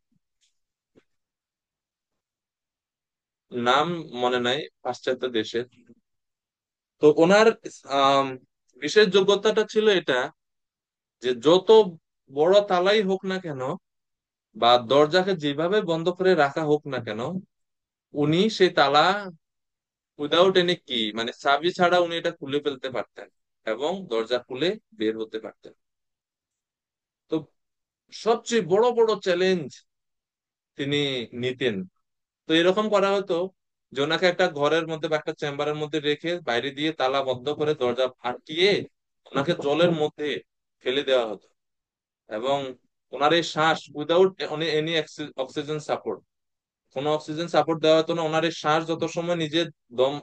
S1: নাম মনে নাই, পাশ্চাত্য দেশের। তো ওনার আম, বিশেষ যোগ্যতাটা ছিল এটা যে যত বড় তালাই হোক না কেন বা দরজাকে যেভাবে বন্ধ করে রাখা হোক না কেন, উনি সেই তালা উইদাউট এনি কি মানে চাবি ছাড়া উনি এটা খুলে ফেলতে পারতেন এবং দরজা খুলে বের হতে পারতেন। তো সবচেয়ে বড় বড় চ্যালেঞ্জ তিনি নিতেন। তো এরকম করা হতো যে ওনাকে একটা ঘরের মধ্যে বা একটা চেম্বারের মধ্যে রেখে বাইরে দিয়ে তালা বন্ধ করে দরজা আটকিয়ে ওনাকে জলের মধ্যে ফেলে দেওয়া হতো। এবং ওনার এই শ্বাস উইদাউট এনি অক্সিজেন সাপোর্ট, কোনো অক্সিজেন সাপোর্ট দেওয়া হতো না। ওনার এই শ্বাস যত সময় নিজে দম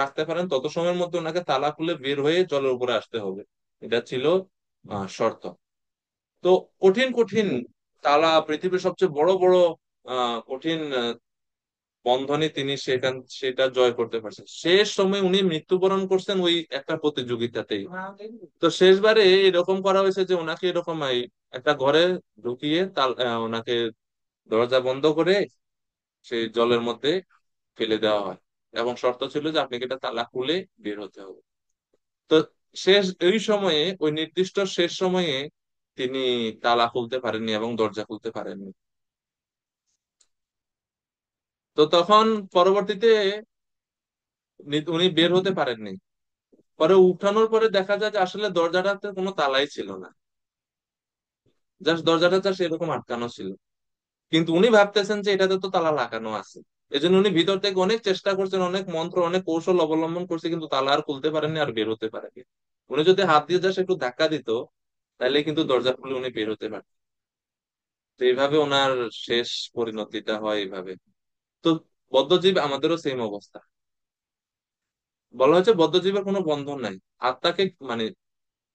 S1: রাখতে পারেন তত সময়ের মধ্যে ওনাকে তালা খুলে বের হয়ে জলের উপরে আসতে হবে। এটা ছিল শর্ত। তো কঠিন কঠিন তালা, পৃথিবীর সবচেয়ে বড় বড় কঠিন বন্ধনে তিনি সেটা জয় করতে পারছেন। শেষ সময় উনি মৃত্যুবরণ করছেন ওই একটা প্রতিযোগিতাতেই। তো শেষবারে এরকম করা হয়েছে যে ওনাকে এরকম একটা ঘরে ঢুকিয়ে ওনাকে দরজা বন্ধ করে সেই জলের মধ্যে ফেলে দেওয়া হয় এবং শর্ত ছিল যে আপনাকে এটা তালা খুলে বের হতে হবে। তো শেষ এই সময়ে, ওই নির্দিষ্ট শেষ সময়ে তিনি তালা খুলতে পারেননি এবং দরজা খুলতে পারেননি। তো তখন পরবর্তীতে উনি বের হতে পারেননি। পরে উঠানোর পরে দেখা যায় যে আসলে দরজাটাতে কোনো তালাই ছিল না, জাস্ট দরজাটা জাস্ট এরকম আটকানো ছিল। কিন্তু উনি ভাবতেছেন যে এটাতে তো তালা লাগানো আছে। এজন্য উনি ভিতর থেকে অনেক চেষ্টা করছেন, অনেক মন্ত্র অনেক কৌশল অবলম্বন করছে, কিন্তু তালা আর খুলতে পারেননি আর বের হতে পারেনি। উনি যদি হাত দিয়ে জাস্ট একটু ধাক্কা দিত তাহলে কিন্তু দরজা খুলে উনি বের হতে পারতেন। তো এইভাবে ওনার শেষ পরিণতিটা হয় এইভাবে। তো বদ্ধজীব আমাদেরও সেম অবস্থা। বলা হচ্ছে বদ্ধজীবের কোনো বন্ধন নাই। আত্মাকে মানে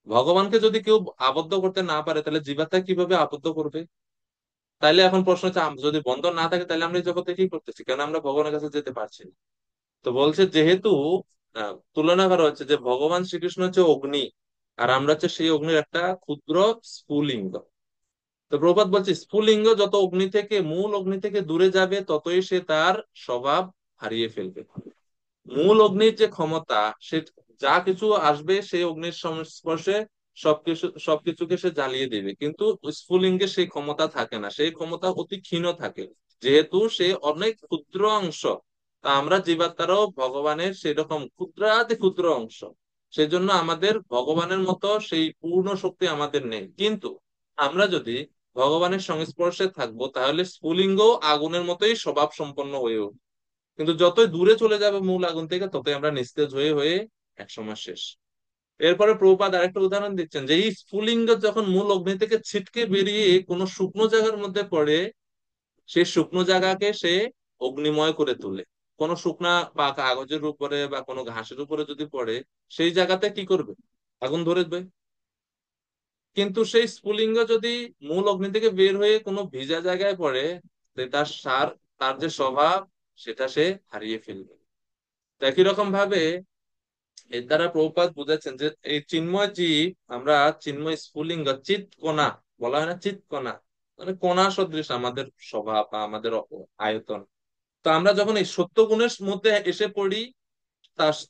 S1: ভগবানকে যদি কেউ আবদ্ধ করতে না পারে তাহলে জীবাত্মা কিভাবে আবদ্ধ করবে। তাইলে এখন প্রশ্ন হচ্ছে যদি বন্ধন না থাকে তাহলে আমরা এই জগতে কি করতেছি, কেন আমরা ভগবানের কাছে যেতে পারছি না। তো বলছে যেহেতু তুলনা করা হচ্ছে যে ভগবান শ্রীকৃষ্ণ হচ্ছে অগ্নি আর আমরা হচ্ছে সেই অগ্নির একটা ক্ষুদ্র স্ফুলিঙ্গ। তো প্রভুপাদ বলছে স্ফুলিঙ্গ যত অগ্নি থেকে মূল অগ্নি থেকে দূরে যাবে ততই সে তার স্বভাব হারিয়ে ফেলবে। মূল অগ্নির যে ক্ষমতা, সে যা কিছু আসবে সেই অগ্নির সংস্পর্শে সবকিছুকে সে জ্বালিয়ে দেবে, কিন্তু স্ফুলিঙ্গে সেই ক্ষমতা থাকে না, সেই ক্ষমতা অতি ক্ষীণ থাকে, যেহেতু সে অনেক ক্ষুদ্র অংশ। তা আমরা জীবাত্মারও ভগবানের সেরকম ক্ষুদ্রাতি ক্ষুদ্র অংশ। সেজন্য আমাদের ভগবানের মতো সেই পূর্ণ শক্তি আমাদের নেই। কিন্তু আমরা যদি ভগবানের সংস্পর্শে থাকবো তাহলে স্ফুলিঙ্গ আগুনের মতোই স্বভাব সম্পন্ন হয়ে উঠবে। কিন্তু যতই দূরে চলে যাবে মূল আগুন থেকে ততই আমরা নিস্তেজ হয়ে হয়ে একসময় শেষ। এরপরে প্রভুপাদ আরেকটা উদাহরণ দিচ্ছেন যে এই স্ফুলিঙ্গ যখন মূল অগ্নি থেকে ছিটকে বেরিয়ে কোনো শুকনো জায়গার মধ্যে পড়ে, সেই শুকনো জায়গাকে সে অগ্নিময় করে তোলে। কোনো শুকনা বা কাগজের উপরে বা কোনো ঘাসের উপরে যদি পড়ে সেই জায়গাতে কি করবে, আগুন ধরে দেবে। কিন্তু সেই স্ফুলিঙ্গ যদি মূল অগ্নি থেকে বের হয়ে কোনো ভিজা জায়গায় পড়ে, তার যে স্বভাব সেটা সে হারিয়ে ফেলবে। তো একই রকম ভাবে এর দ্বারা প্রভুপাদ বুঝাচ্ছেন যে এই চিন্ময় জীব, আমরা চিন্ময় স্ফুলিঙ্গ চিৎ কণা, বলা হয় না চিৎ কণা, মানে কণা সদৃশ আমাদের স্বভাব বা আমাদের আয়তন। তো আমরা যখন এই সত্য গুণের মধ্যে এসে পড়ি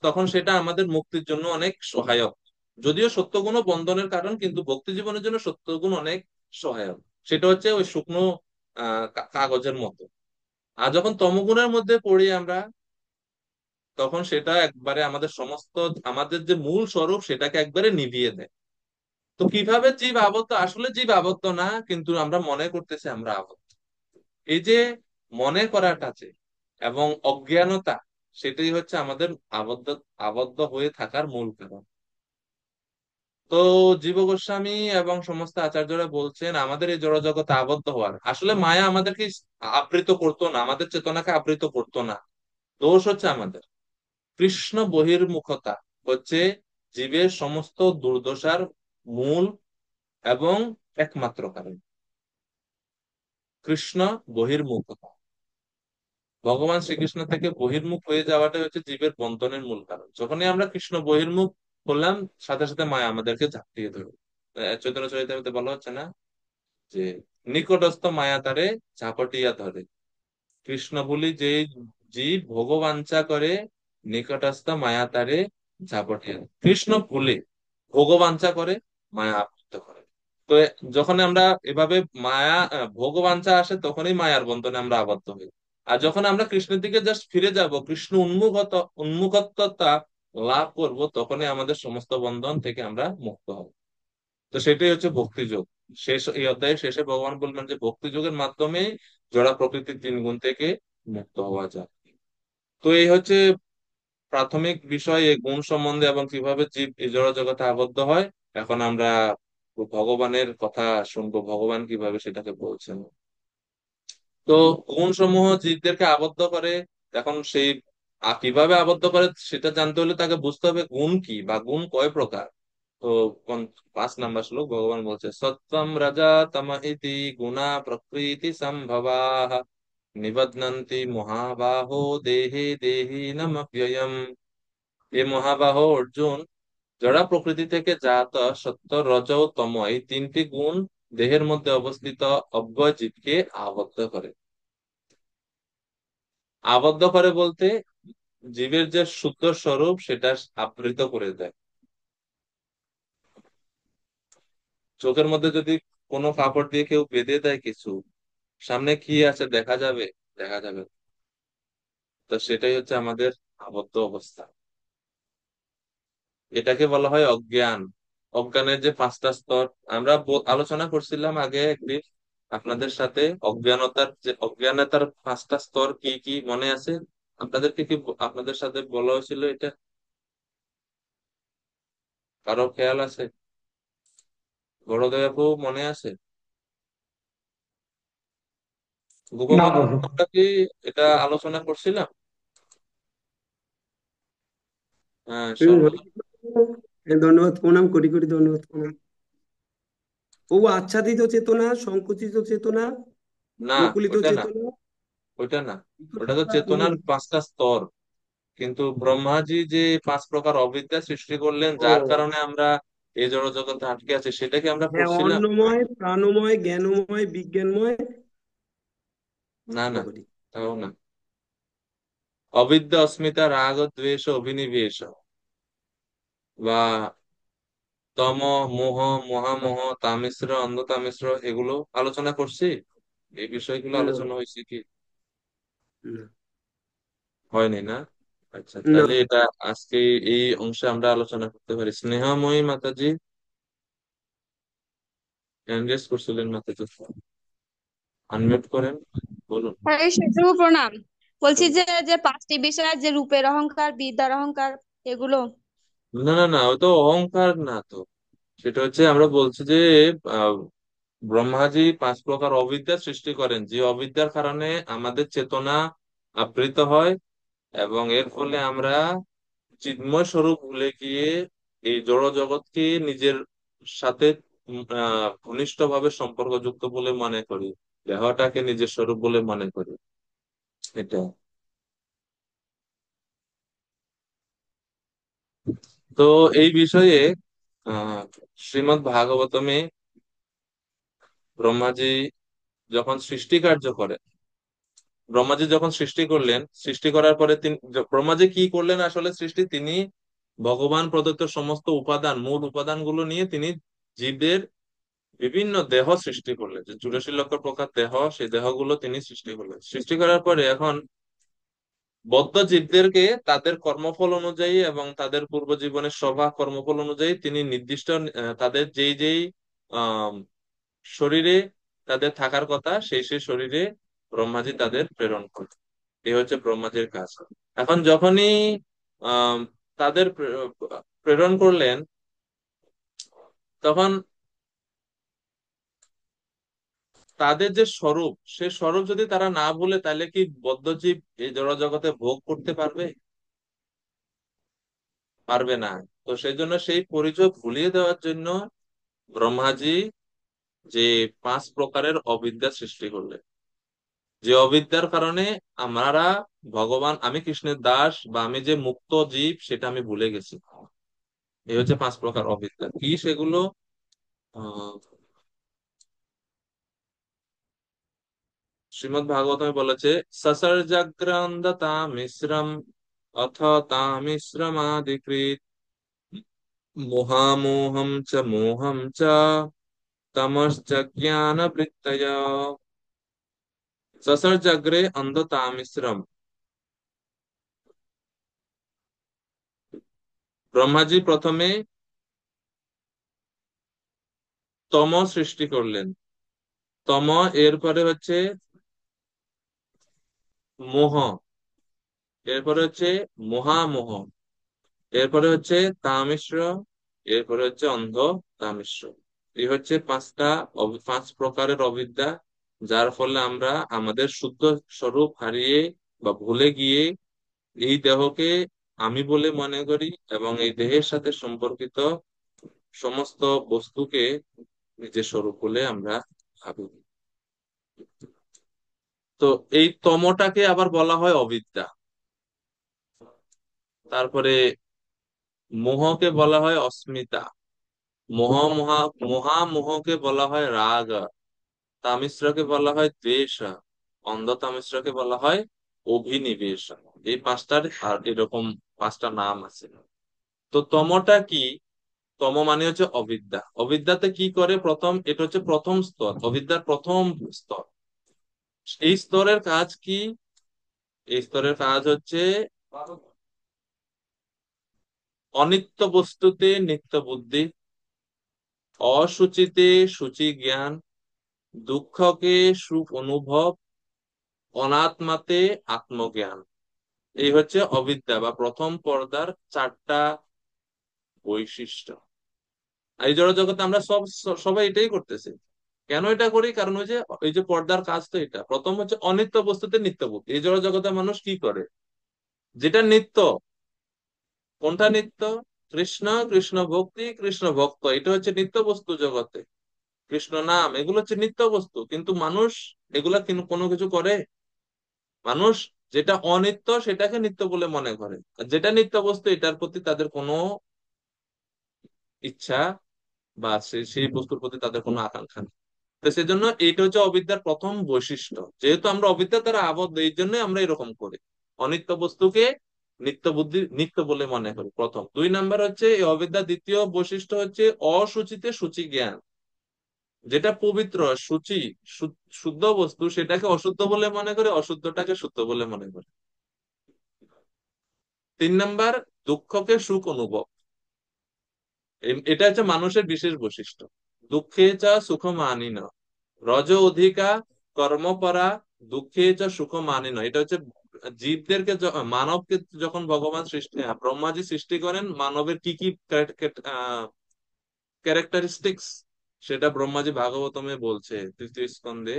S1: তখন সেটা আমাদের মুক্তির জন্য অনেক সহায়ক। যদিও সত্যগুণ বন্ধনের কারণ, কিন্তু ভক্তি জীবনের জন্য সত্যগুণ অনেক সহায়ক। সেটা হচ্ছে ওই শুকনো কাগজের মতো। আর যখন তমগুণের মধ্যে পড়ি আমরা, তখন সেটা একবারে আমাদের সমস্ত, আমাদের যে মূল স্বরূপ সেটাকে একবারে নিভিয়ে দেয়। তো কিভাবে জীব আবদ্ধ? আসলে জীব আবদ্ধ না, কিন্তু আমরা মনে করতেছি আমরা আবদ্ধ। এই যে মনে করাটা যে, এবং অজ্ঞানতা, সেটাই হচ্ছে আমাদের আবদ্ধ আবদ্ধ হয়ে থাকার মূল কারণ। তো জীব গোস্বামী এবং সমস্ত আচার্যরা বলছেন আমাদের এই জড়জগতে আবদ্ধ হওয়ার, আসলে মায়া আমাদেরকে আবৃত করতো না, আমাদের চেতনাকে আবৃত করতো না। দোষ হচ্ছে আমাদের কৃষ্ণ বহির্মুখতা, হচ্ছে জীবের সমস্ত দুর্দশার মূল এবং একমাত্র কারণ। কৃষ্ণ বহির্মুখতা, ভগবান শ্রীকৃষ্ণ থেকে বহির্মুখ হয়ে যাওয়াটা হচ্ছে জীবের বন্ধনের মূল কারণ। যখনই আমরা কৃষ্ণ বহির্মুখ হলাম, সাথে সাথে মায়া আমাদেরকে ঝাঁপিয়ে ধরবে। চৈতন্য চরিতামৃতে বলা হচ্ছে না যে নিকটস্থ মায়া তারে ঝাপটিয়া ধরে। কৃষ্ণ বলি যে জীব ভোগবাঞ্ছা করে, নিকটস্থ মায়া তারে ঝাপটিয়া ধরে। কৃষ্ণ ভুলে ভোগবাঞ্ছা করে, মায়া আবৃত করে। তো যখন আমরা এভাবে মায়া ভোগবাঞ্ছা আসে, তখনই মায়ার বন্ধনে আমরা আবদ্ধ হই। আর যখন আমরা কৃষ্ণের দিকে জাস্ট ফিরে যাব, কৃষ্ণ উন্মুখতা লাভ করব, তখনই আমাদের সমস্ত বন্ধন থেকে আমরা মুক্ত হব। তো সেটাই হচ্ছে ভক্তি যোগ। শেষ এই অধ্যায়ের শেষে ভগবান বললেন যে ভক্তি যোগের মাধ্যমে জড় প্রকৃতির তিন গুণ থেকে মুক্ত হওয়া যায়। তো এই হচ্ছে প্রাথমিক বিষয় এই গুণ সম্বন্ধে, এবং কিভাবে জীব এই জড় জগতে আবদ্ধ হয়। এখন আমরা ভগবানের কথা শুনবো, ভগবান কিভাবে সেটাকে বলছেন। তো গুণ সমূহ জীবদেরকে আবদ্ধ করে। এখন সেই কিভাবে আবদ্ধ করে সেটা জানতে হলে তাকে বুঝতে হবে গুণ কি, বা গুণ কয় প্রকার। তো 5 নম্বর শ্লোক ভগবান বলছে, সত্ত্বম রাজা তম ইতি গুণা প্রকৃতি সম্ভবাঃ নিবধ্নন্তি মহাবাহো দেহে দেহিনমপ্যয়ম। এ মহাবাহ অর্জুন, জড় প্রকৃতি থেকে জাত সত্য রজ ও তম, এই তিনটি গুণ দেহের মধ্যে অবস্থিত অব্যয় জীবকে আবদ্ধ করে। আবদ্ধ করে বলতে জীবের যে শুদ্ধ স্বরূপ সেটা আবৃত করে দেয়। চোখের মধ্যে যদি কোনো কাপড় দিয়ে কেউ বেঁধে দেয় কিছু, সামনে কি আছে দেখা যাবে? দেখা যাবে না। তো সেটাই হচ্ছে আমাদের আবদ্ধ অবস্থা। এটাকে বলা হয় অজ্ঞান। অজ্ঞানের যে 5টা স্তর আমরা আলোচনা করছিলাম আগে একদিন আপনাদের সাথে, অজ্ঞানতার 5টা স্তর কি কি মনে আছে? আপনাদেরকে কি আপনাদের সাথে বলা হয়েছিল এটা? কারো খেয়াল আছে? বড়দেব আপু মনে আছে?
S2: না
S1: গোপবন্ধু
S2: প্রভু।
S1: আমরা কি এটা আলোচনা করছিলাম? হ্যাঁ,
S2: হরে কৃষ্ণ। ধন্যবাদ প্রণাম, কোটি কোটি ধন্যবাদ প্রণাম। ও আচ্ছাদিত চেতনা, সংকুচিত চেতনা,
S1: না,
S2: প্রকুলিত
S1: ওইটা না,
S2: চেতনা,
S1: ওইটা না। ওটা তো
S2: বিকশিত আর
S1: চেতনার
S2: পূর্ণতা।
S1: 5টা স্তর। কিন্তু ব্রহ্মাজি যে 5 প্রকার অবিদ্যা সৃষ্টি করলেন, যার
S2: ও
S1: কারণে আমরা এই জড় জগতে আটকে আছি, সেটা কি আমরা
S2: হ্যাঁ,
S1: পড়ছিলাম?
S2: অন্নময়, প্রাণময়, জ্ঞানময়, বিজ্ঞানময়।
S1: না না,
S2: হরি।
S1: তাও না। অবিদ্যা অস্মিতা রাগ দ্বেষ অভিনিবেশ, বা তম মোহ মহামোহ তামিশ্র অন্ধ তামিশ্র, এগুলো আলোচনা করছি। এই বিষয়গুলো
S2: না
S1: আলোচনা হয়েছে কি?
S2: না
S1: হয়নি না? আচ্ছা,
S2: না।
S1: তাহলে এটা আজকে এই অংশে আমরা আলোচনা করতে পারি। স্নেহময়ী মাতাজি হ্যান্ড রেজ করছিলেন, মাতাজি আনমিউট করেন, বলুন।
S3: হরে সেজু প্রণাম। বলছি যে যে 5টি বিষয়, যে রূপের অহংকার, বিদ্যার অহংকার, এগুলো।
S1: না না না, ওই তো অহংকার না তো। সেটা হচ্ছে আমরা বলছি যে আহ, ব্রহ্মাজি 5 প্রকার অবিদ্যা সৃষ্টি করেন, যে অবিদ্যার কারণে আমাদের চেতনা আবৃত হয়, এবং এর ফলে আমরা চিন্ময় স্বরূপ ভুলে গিয়ে এই জড় জগৎকে নিজের সাথে ঘনিষ্ঠ ভাবে সম্পর্কযুক্ত বলে মনে করি, দেহটাকে নিজের স্বরূপ বলে মনে করি। এটা তো এই বিষয়ে আহ শ্রীমদ্ ভাগবতমে ব্রহ্মাজি যখন সৃষ্টি কার্য করে, ব্রহ্মাজি যখন সৃষ্টি করলেন, সৃষ্টি করার পরে তিনি, ব্রহ্মাজি কি করলেন আসলে সৃষ্টি, তিনি ভগবান প্রদত্ত সমস্ত উপাদান, মূল উপাদানগুলো নিয়ে তিনি জীবের বিভিন্ন দেহ সৃষ্টি করলেন, যে 84 লক্ষ প্রকার দেহ, সেই দেহগুলো তিনি সৃষ্টি করলেন। সৃষ্টি করার পরে এখন বদ্ধ জীবদেরকে তাদের কর্মফল অনুযায়ী এবং তাদের পূর্ব জীবনের স্বভাব কর্মফল অনুযায়ী তিনি নির্দিষ্ট তাদের যেই যেই আহ শরীরে তাদের থাকার কথা সেই সেই শরীরে ব্রহ্মাজি তাদের প্রেরণ করে। এই হচ্ছে ব্রহ্মাজির কাজ। এখন যখনই আহ তাদের প্রেরণ করলেন, তখন তাদের যে স্বরূপ, সে স্বরূপ যদি তারা না ভুলে, তাহলে কি বদ্ধজীব এই জড় জগতে ভোগ করতে পারবে? পারবে না। তো সেই জন্য সেই পরিচয় ভুলিয়ে দেওয়ার জন্য ব্রহ্মাজি যে 5 প্রকারের অবিদ্যা সৃষ্টি করলেন, যে অবিদ্যার কারণে আমরা ভগবান, আমি কৃষ্ণের দাস বা আমি যে মুক্ত জীব সেটা আমি ভুলে গেছি। এই হচ্ছে 5 প্রকার অবিদ্যা। কি সেগুলো? আহ শ্রীমদ্ ভাগবতমে বলেছে, সসর্জাগ্রন্দ তামিশ্রম অথ তামিশ্রমাদিকৃত মোহামোহম চ মোহম চ তমশ্চ জ্ঞান বৃত্তয় সসর্জাগ্রে অন্ধ তামিশ্রম। ব্রহ্মাজি প্রথমে তম সৃষ্টি করলেন। তম, এরপরে হচ্ছে মোহ, এরপরে হচ্ছে মহামোহ, এরপরে হচ্ছে তামিশ্র, এরপরে হচ্ছে অন্ধ তামিশ্র। এই হচ্ছে 5 প্রকারের অবিদ্যা, যার ফলে আমরা আমাদের শুদ্ধ স্বরূপ হারিয়ে বা ভুলে গিয়ে এই দেহকে আমি বলে মনে করি এবং এই দেহের সাথে সম্পর্কিত সমস্ত বস্তুকে নিজের স্বরূপ বলে আমরা ভাবি। তো এই তমটাকে আবার বলা হয় অবিদ্যা। তারপরে মোহকে বলা হয় অস্মিতা। মোহ মহা মহামোহকে বলা হয় রাগ। তামিশ্রকে বলা হয় দ্বেষ। অন্ধ তামিশ্রকে বলা হয় অভিনিবেশ। এই 5টার আর এরকম 5টা নাম আছে। তো তমটা কি? তম মানে হচ্ছে অবিদ্যা। অবিদ্যাতে কি করে? প্রথম, এটা হচ্ছে প্রথম স্তর, অবিদ্যার প্রথম স্তর। এই স্তরের কাজ কি? এই স্তরের কাজ হচ্ছে অনিত্য বস্তুতে নিত্য বুদ্ধি, অসুচিতে সূচি জ্ঞান, দুঃখকে সুখ অনুভব, অনাত্মাতে আত্মজ্ঞান। এই হচ্ছে অবিদ্যা বা প্রথম পর্দার 4টা বৈশিষ্ট্য। এই জড় জগতে আমরা সবাই এটাই করতেছি। কেন এটা করি? কারণ ওই যে পর্দার কাজ তো এটা। প্রথম হচ্ছে অনিত্য বস্তুতে নিত্য বুদ্ধি। এই জড় জগতে মানুষ কি করে? যেটা নিত্য, কোনটা নিত্য? কৃষ্ণ, কৃষ্ণ ভক্তি, কৃষ্ণ ভক্ত, এটা হচ্ছে নিত্য বস্তু জগতে। কৃষ্ণ নাম, এগুলো হচ্ছে নিত্য বস্তু। কিন্তু মানুষ এগুলা কোনো কিছু করে? মানুষ যেটা অনিত্য সেটাকে নিত্য বলে মনে করে, আর যেটা নিত্য বস্তু এটার প্রতি তাদের কোনো ইচ্ছা বা সেই বস্তুর প্রতি তাদের কোনো আকাঙ্ক্ষা নেই। তো সেজন্য এইটা হচ্ছে অবিদ্যার প্রথম বৈশিষ্ট্য। যেহেতু আমরা অবিদ্যা দ্বারা আবদ্ধ, এই জন্যই আমরা এরকম করি, অনিত্য বস্তুকে নিত্য বলে মনে করি। প্রথম। 2 নাম্বার হচ্ছে এই অবিদ্যার দ্বিতীয় বৈশিষ্ট্য হচ্ছে অসুচিতে সূচি জ্ঞান। যেটা পবিত্র সূচি শুদ্ধ বস্তু সেটাকে অশুদ্ধ বলে মনে করে, অশুদ্ধটাকে শুদ্ধ বলে মনে করে। 3 নাম্বার, দুঃখকে সুখ অনুভব। এটা হচ্ছে মানুষের বিশেষ বৈশিষ্ট্য। দুঃখে চা সুখ মানি না, রজ অধিকা কর্মপরা, দুঃখে চা সুখ মানি না। এটা হচ্ছে জীবদেরকে মানবকে যখন ভগবান সৃষ্টি ব্রহ্মাজি সৃষ্টি করেন, মানবের কি কি ক্যারেক্টারিস্টিক্স সেটা ব্রহ্মাজি ভাগবতমে বলছে 3য় স্কন্ধে।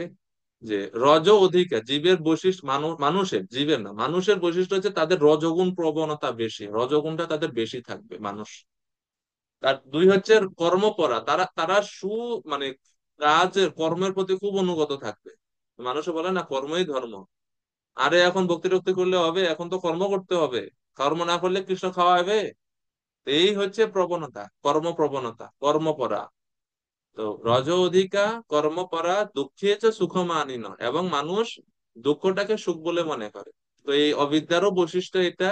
S1: যে রজ অধিকা, জীবের বৈশিষ্ট্য, মানুষের, জীবের না, মানুষের বৈশিষ্ট্য হচ্ছে তাদের রজগুণ প্রবণতা বেশি, রজগুণটা তাদের বেশি থাকবে মানুষ। তার 2 হচ্ছে কর্মপরা, তারা তারা মানে কাজের কর্মের প্রতি খুব অনুগত থাকবে। মানুষে বলে না কর্মই ধর্ম। আরে এখন ভক্তি টক্তি করলে হবে? এখন তো কর্ম করতে হবে। কর্ম না করলে কৃষ্ণ খাওয়াবে। এই হচ্ছে প্রবণতা, কর্মপ্রবণতা, কর্মপরা। তো রজ অধিকা কর্মপরা, দুঃখে যে সুখ মানিন, এবং মানুষ দুঃখটাকে সুখ বলে মনে করে। তো এই অবিদ্যারও বৈশিষ্ট্য এটা,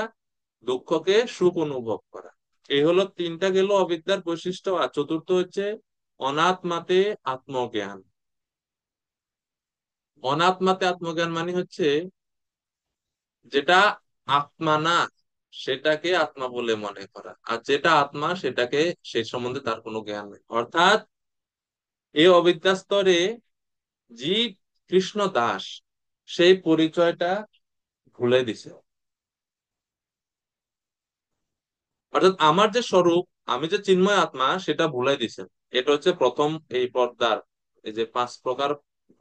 S1: দুঃখকে সুখ অনুভব করা। এই হলো 3টা গেল অবিদ্যার বৈশিষ্ট্য। আর চতুর্থ হচ্ছে অনাত্মাতে আত্মজ্ঞান। অনাত্মাতে আত্মজ্ঞান মানে হচ্ছে যেটা আত্মা না সেটাকে আত্মা বলে মনে করা, আর যেটা আত্মা সেটাকে, সেই সম্বন্ধে তার কোনো জ্ঞান নেই। অর্থাৎ এই অবিদ্যা স্তরে জীব কৃষ্ণ দাস সেই পরিচয়টা ভুলে দিছে। অর্থাৎ আমার যে স্বরূপ, আমি যে চিন্ময় আত্মা, সেটা ভুলাই দিছে। এটা হচ্ছে প্রথম এই পর্দার, এই যে 5 প্রকার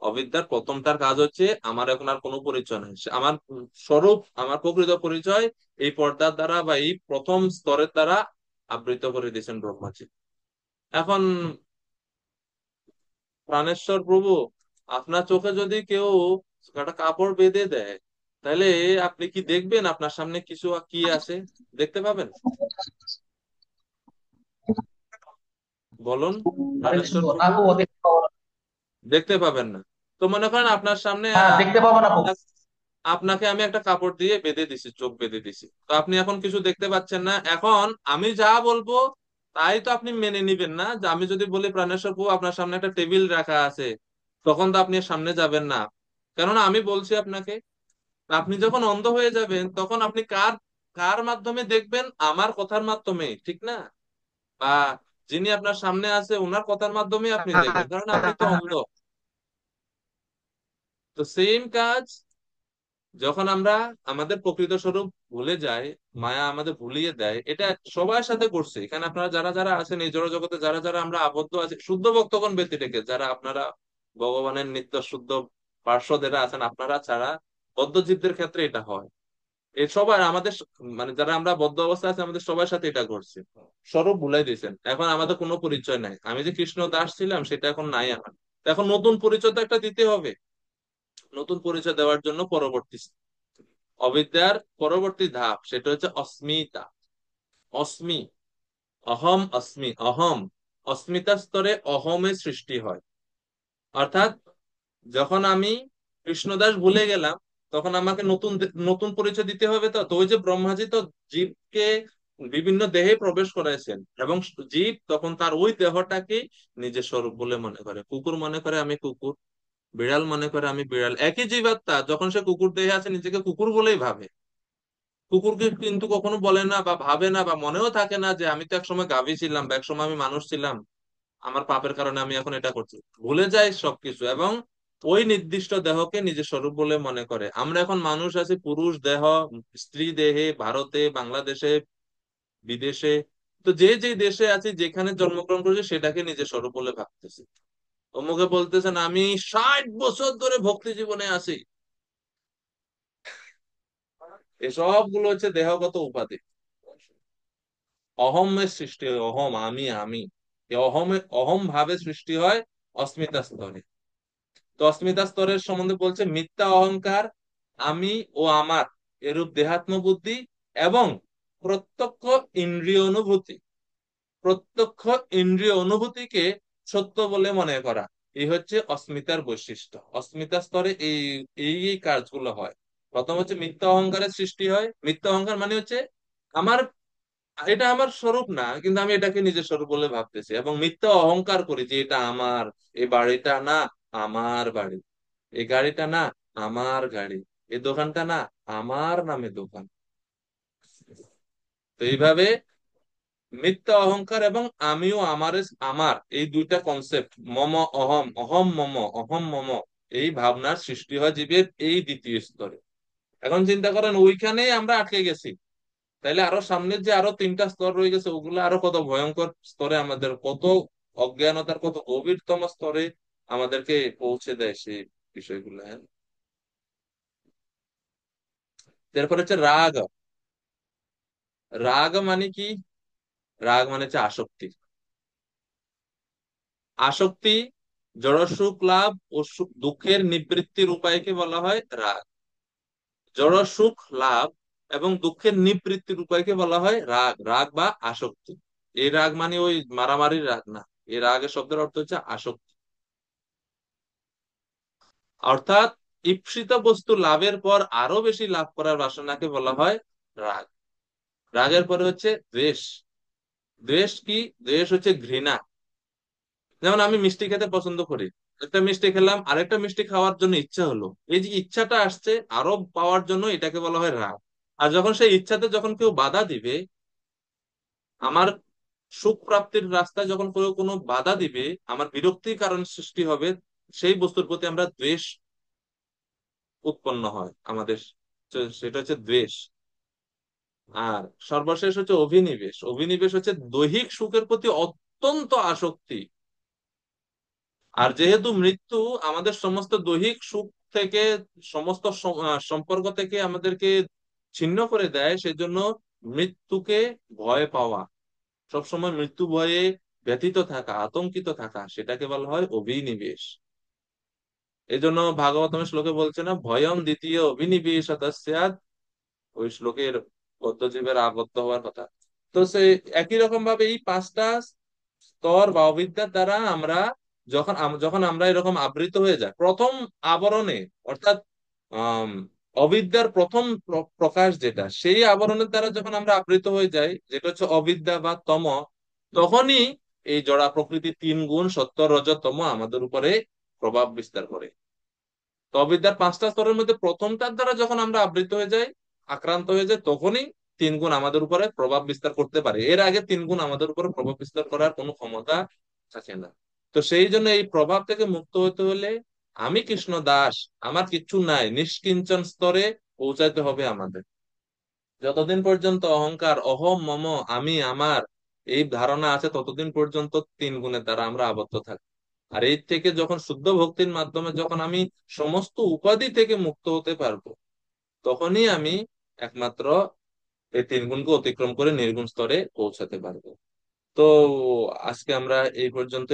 S1: অবিদ্যার প্রথমটার কাজ হচ্ছে আমার এখন আর কোনো পরিচয় নেই। আমার স্বরূপ, আমার প্রকৃত পরিচয় এই পর্দার দ্বারা বা এই প্রথম স্তরের দ্বারা আবৃত করে দিয়েছেন ব্রহ্মাজি। এখন প্রাণেশ্বর প্রভু, আপনার চোখে যদি কেউ একটা কাপড় বেঁধে দেয়, তাহলে আপনি কি দেখবেন আপনার সামনে কিছু কি আছে? দেখতে পাবেন? বলুন প্রাণেশ্বর
S4: না
S1: প্রভু।
S4: গো, দেখতে পাবো না।
S1: দেখতে পাবেন না। তো মনে করেন আপনার সামনে
S4: হ্যাঁ, দেখতে পাবো না গো।
S1: আপনাকে আমি একটা কাপড় দিয়ে বেঁধে দিছি, চোখ বেঁধে দিছি, তো আপনি এখন কিছু দেখতে পাচ্ছেন না। এখন আমি যা বলবো তাই তো আপনি মেনে নিবেন না। যে আমি যদি বলি প্রাণেশ্বর প্রভু আপনার সামনে একটা টেবিল রাখা আছে, তখন তো আপনি সামনে যাবেন না, কেননা আমি বলছি আপনাকে। আপনি যখন অন্ধ হয়ে যাবেন তখন আপনি কার কার মাধ্যমে দেখবেন? আমার কথার মাধ্যমে, ঠিক না? বা যিনি আপনার সামনে আছে ওনার কথার মাধ্যমে আপনি দেখবেন, কারণ আপনি তো অন্ধ। তো সেম কাজ, যখন আমরা আমাদের প্রকৃত স্বরূপ ভুলে যাই, মায়া আমাদের ভুলিয়ে দেয়। এটা সবার সাথে করছে। এখানে আপনারা যারা যারা আছেন এই জড় জগতে, যারা যারা আমরা আবদ্ধ আছি, শুদ্ধ ভক্তগণ ব্যতী রেখে, যারা আপনারা ভগবানের নিত্য শুদ্ধ পার্শ্বদেরা আছেন, আপনারা ছাড়া বদ্ধ জীবদের ক্ষেত্রে এটা হয়। এই সবার আমাদের মানে যারা আমরা বদ্ধ অবস্থা আছে আমাদের সবার সাথে এটা ঘটছে। স্বরূপ ভুলাই দিয়েছেন, এখন আমাদের কোনো পরিচয় নাই। আমি যে কৃষ্ণ দাস ছিলাম সেটা এখন নাই আমার। তো এখন নতুন পরিচয় তো একটা দিতে হবে। নতুন পরিচয় দেওয়ার জন্য পরবর্তী অবিদ্যার পরবর্তী ধাপ, সেটা হচ্ছে অস্মিতা। অস্মি, অহম অস্মি, অহম। অস্মিতা স্তরে অহমের সৃষ্টি হয়। অর্থাৎ যখন আমি কৃষ্ণদাস ভুলে গেলাম, তখন আমাকে নতুন নতুন পরিচয় দিতে হবে। তো তো ওই যে ব্রহ্মাজি তো জীবকে বিভিন্ন দেহে প্রবেশ করাইছেন, এবং জীব তখন তার ওই দেহটাকে নিজের স্বরূপ বলে মনে করে। কুকুর মনে করে আমি কুকুর, বিড়াল মনে করে আমি বিড়াল। একই জীবাত্মা যখন সে কুকুর দেহে আছে নিজেকে কুকুর বলেই ভাবে। কুকুরকে কিন্তু কখনো বলে না বা ভাবে না বা মনেও থাকে না যে আমি তো একসময় গাভী ছিলাম বা একসময় আমি মানুষ ছিলাম, আমার পাপের কারণে আমি এখন এটা করছি। ভুলে যায় সবকিছু, এবং ওই নির্দিষ্ট দেহকে নিজের স্বরূপ বলে মনে করে। আমরা এখন মানুষ আছি পুরুষ দেহ, স্ত্রী দেহে, ভারতে, বাংলাদেশে, বিদেশে। তো যে যে দেশে আছি, যেখানে জন্মগ্রহণ করেছি, সেটাকে নিজের স্বরূপ বলে ভাবতেছি। অমুকে বলতেছেন আমি 60 বছর ধরে ভক্তি জীবনে আছি। এসব গুলো হচ্ছে দেহগত উপাধি। অহমের সৃষ্টি হয়, অহম, আমি। এই অহম ভাবে সৃষ্টি হয় অস্মিতা স্তরে। তো অস্মিতা স্তরের সম্বন্ধে বলছে মিথ্যা অহংকার, আমি ও আমার এরূপ দেহাত্ম বুদ্ধি, এবং প্রত্যক্ষ ইন্দ্রিয় অনুভূতি। প্রত্যক্ষ ইন্দ্রিয় অনুভূতিকে সত্য বলে মনে করা, এই হচ্ছে অস্মিতার বৈশিষ্ট্য। অস্মিতা স্তরে এই এই এই কাজগুলো হয়। প্রথম হচ্ছে মিথ্যা অহংকারের সৃষ্টি হয়। মিথ্যা অহংকার মানে হচ্ছে আমার, এটা আমার স্বরূপ না, কিন্তু আমি এটাকে নিজের স্বরূপ বলে ভাবতেছি এবং মিথ্যা অহংকার করি যে এটা আমার। এই বাড়িটা না আমার বাড়ি, এই গাড়িটা না আমার গাড়ি, এই দোকানটা না আমার নামে দোকান। তো এইভাবে মিথ্যা অহংকার এবং আমিও আমার, আমার এই দুইটা কনসেপ্ট, মম অহম, অহম মম, অহম মম, এই ভাবনার সৃষ্টি হয় জীবের এই দ্বিতীয় স্তরে। এখন চিন্তা করেন ওইখানেই আমরা আটকে গেছি, তাইলে আরো সামনের যে আরো 3টা স্তর রয়ে গেছে ওগুলো আরো কত ভয়ঙ্কর স্তরে, আমাদের কত অজ্ঞানতার কত গভীরতম স্তরে আমাদেরকে পৌঁছে দেয় সেই বিষয়গুলো। হ্যাঁ, তারপর হচ্ছে রাগ। রাগ মানে কি? রাগ মানে হচ্ছে আসক্তি। আসক্তি, জড় সুখ লাভ ও দুঃখের নিবৃত্তির উপায়কে বলা হয় রাগ। জড় সুখ লাভ এবং দুঃখের নিবৃত্তির উপায়কে বলা হয় রাগ, রাগ বা আসক্তি। এই রাগ মানে ওই মারামারির রাগ না। এই রাগের শব্দের অর্থ হচ্ছে আসক্তি। অর্থাৎ ঈপ্সিত বস্তু লাভের পর আরো বেশি লাভ করার বাসনাকে বলা হয় রাগ। রাগের পরে হচ্ছে দ্বেষ। দ্বেষ কি? দ্বেষ হচ্ছে ঘৃণা। যেমন আমি মিষ্টি খেতে পছন্দ করি, একটা মিষ্টি খেলাম, আরেকটা মিষ্টি খাওয়ার জন্য ইচ্ছা হলো, এই যে ইচ্ছাটা আসছে আরো পাওয়ার জন্য, এটাকে বলা হয় রাগ। আর যখন সেই ইচ্ছাতে যখন কেউ বাধা দিবে, আমার সুখ প্রাপ্তির রাস্তায় যখন কেউ কোনো বাধা দিবে, আমার বিরক্তির কারণ সৃষ্টি হবে, সেই বস্তুর প্রতি আমরা দ্বেষ উৎপন্ন হয় আমাদের, সেটা হচ্ছে দ্বেষ। আর সর্বশেষ হচ্ছে অভিনিবেশ। অভিনিবেশ হচ্ছে দৈহিক সুখের প্রতি অত্যন্ত আসক্তি। আর যেহেতু মৃত্যু আমাদের সমস্ত দৈহিক সুখ থেকে, সমস্ত সম্পর্ক থেকে আমাদেরকে ছিন্ন করে দেয়, সেজন্য মৃত্যুকে ভয় পাওয়া, সবসময় মৃত্যু ভয়ে ব্যথিত থাকা, আতঙ্কিত থাকা, সেটাকে বলা হয় অভিনিবেশ। এই জন্য ভাগবতমের শ্লোকে বলছে না, ভয়ম দ্বিতীয় অভিনিবেশ, ওই শ্লোকের বদ্ধজীবের আবদ্ধ হওয়ার কথা। তো সেই একই রকম ভাবে এই পাঁচটা স্তর বা অবিদ্যার দ্বারা আমরা যখন আমরা এরকম আবৃত হয়ে যাই প্রথম আবরণে, অর্থাৎ আম, অবিদ্যার প্রথম প্রকাশ যেটা, সেই আবরণের দ্বারা যখন আমরা আবৃত হয়ে যাই, যেটা হচ্ছে অবিদ্যা বা তম, তখনই এই জড়া প্রকৃতির তিন গুণ সত্য রজ তম আমাদের উপরে প্রভাব বিস্তার করে। তো অবিদ্যার পাঁচটা স্তরের মধ্যে প্রথমটার দ্বারা যখন আমরা আবৃত হয়ে যাই, আক্রান্ত হয়ে যাই, তখনই তিন গুণ আমাদের উপরে প্রভাব বিস্তার করতে পারে। এর আগে তিন গুণ আমাদের উপরে প্রভাব বিস্তার করার কোনো ক্ষমতা থাকে না। তো সেই জন্য এই প্রভাব থেকে মুক্ত হতে হলে আমি কৃষ্ণ দাস, আমার কিচ্ছু নাই, নিষ্কিঞ্চন স্তরে পৌঁছাইতে হবে আমাদের। যতদিন পর্যন্ত অহংকার, অহম মম, আমি আমার এই ধারণা আছে, ততদিন পর্যন্ত তিন গুণের দ্বারা আমরা আবদ্ধ থাকি। আর এই থেকে যখন শুদ্ধ ভক্তির মাধ্যমে যখন আমি সমস্ত উপাধি থেকে মুক্ত হতে পারবো, তখনই আমি একমাত্র এই তিন গুণকে অতিক্রম করে নির্গুণ স্তরে পৌঁছাতে পারবো। তো আজকে আমরা এই পর্যন্ত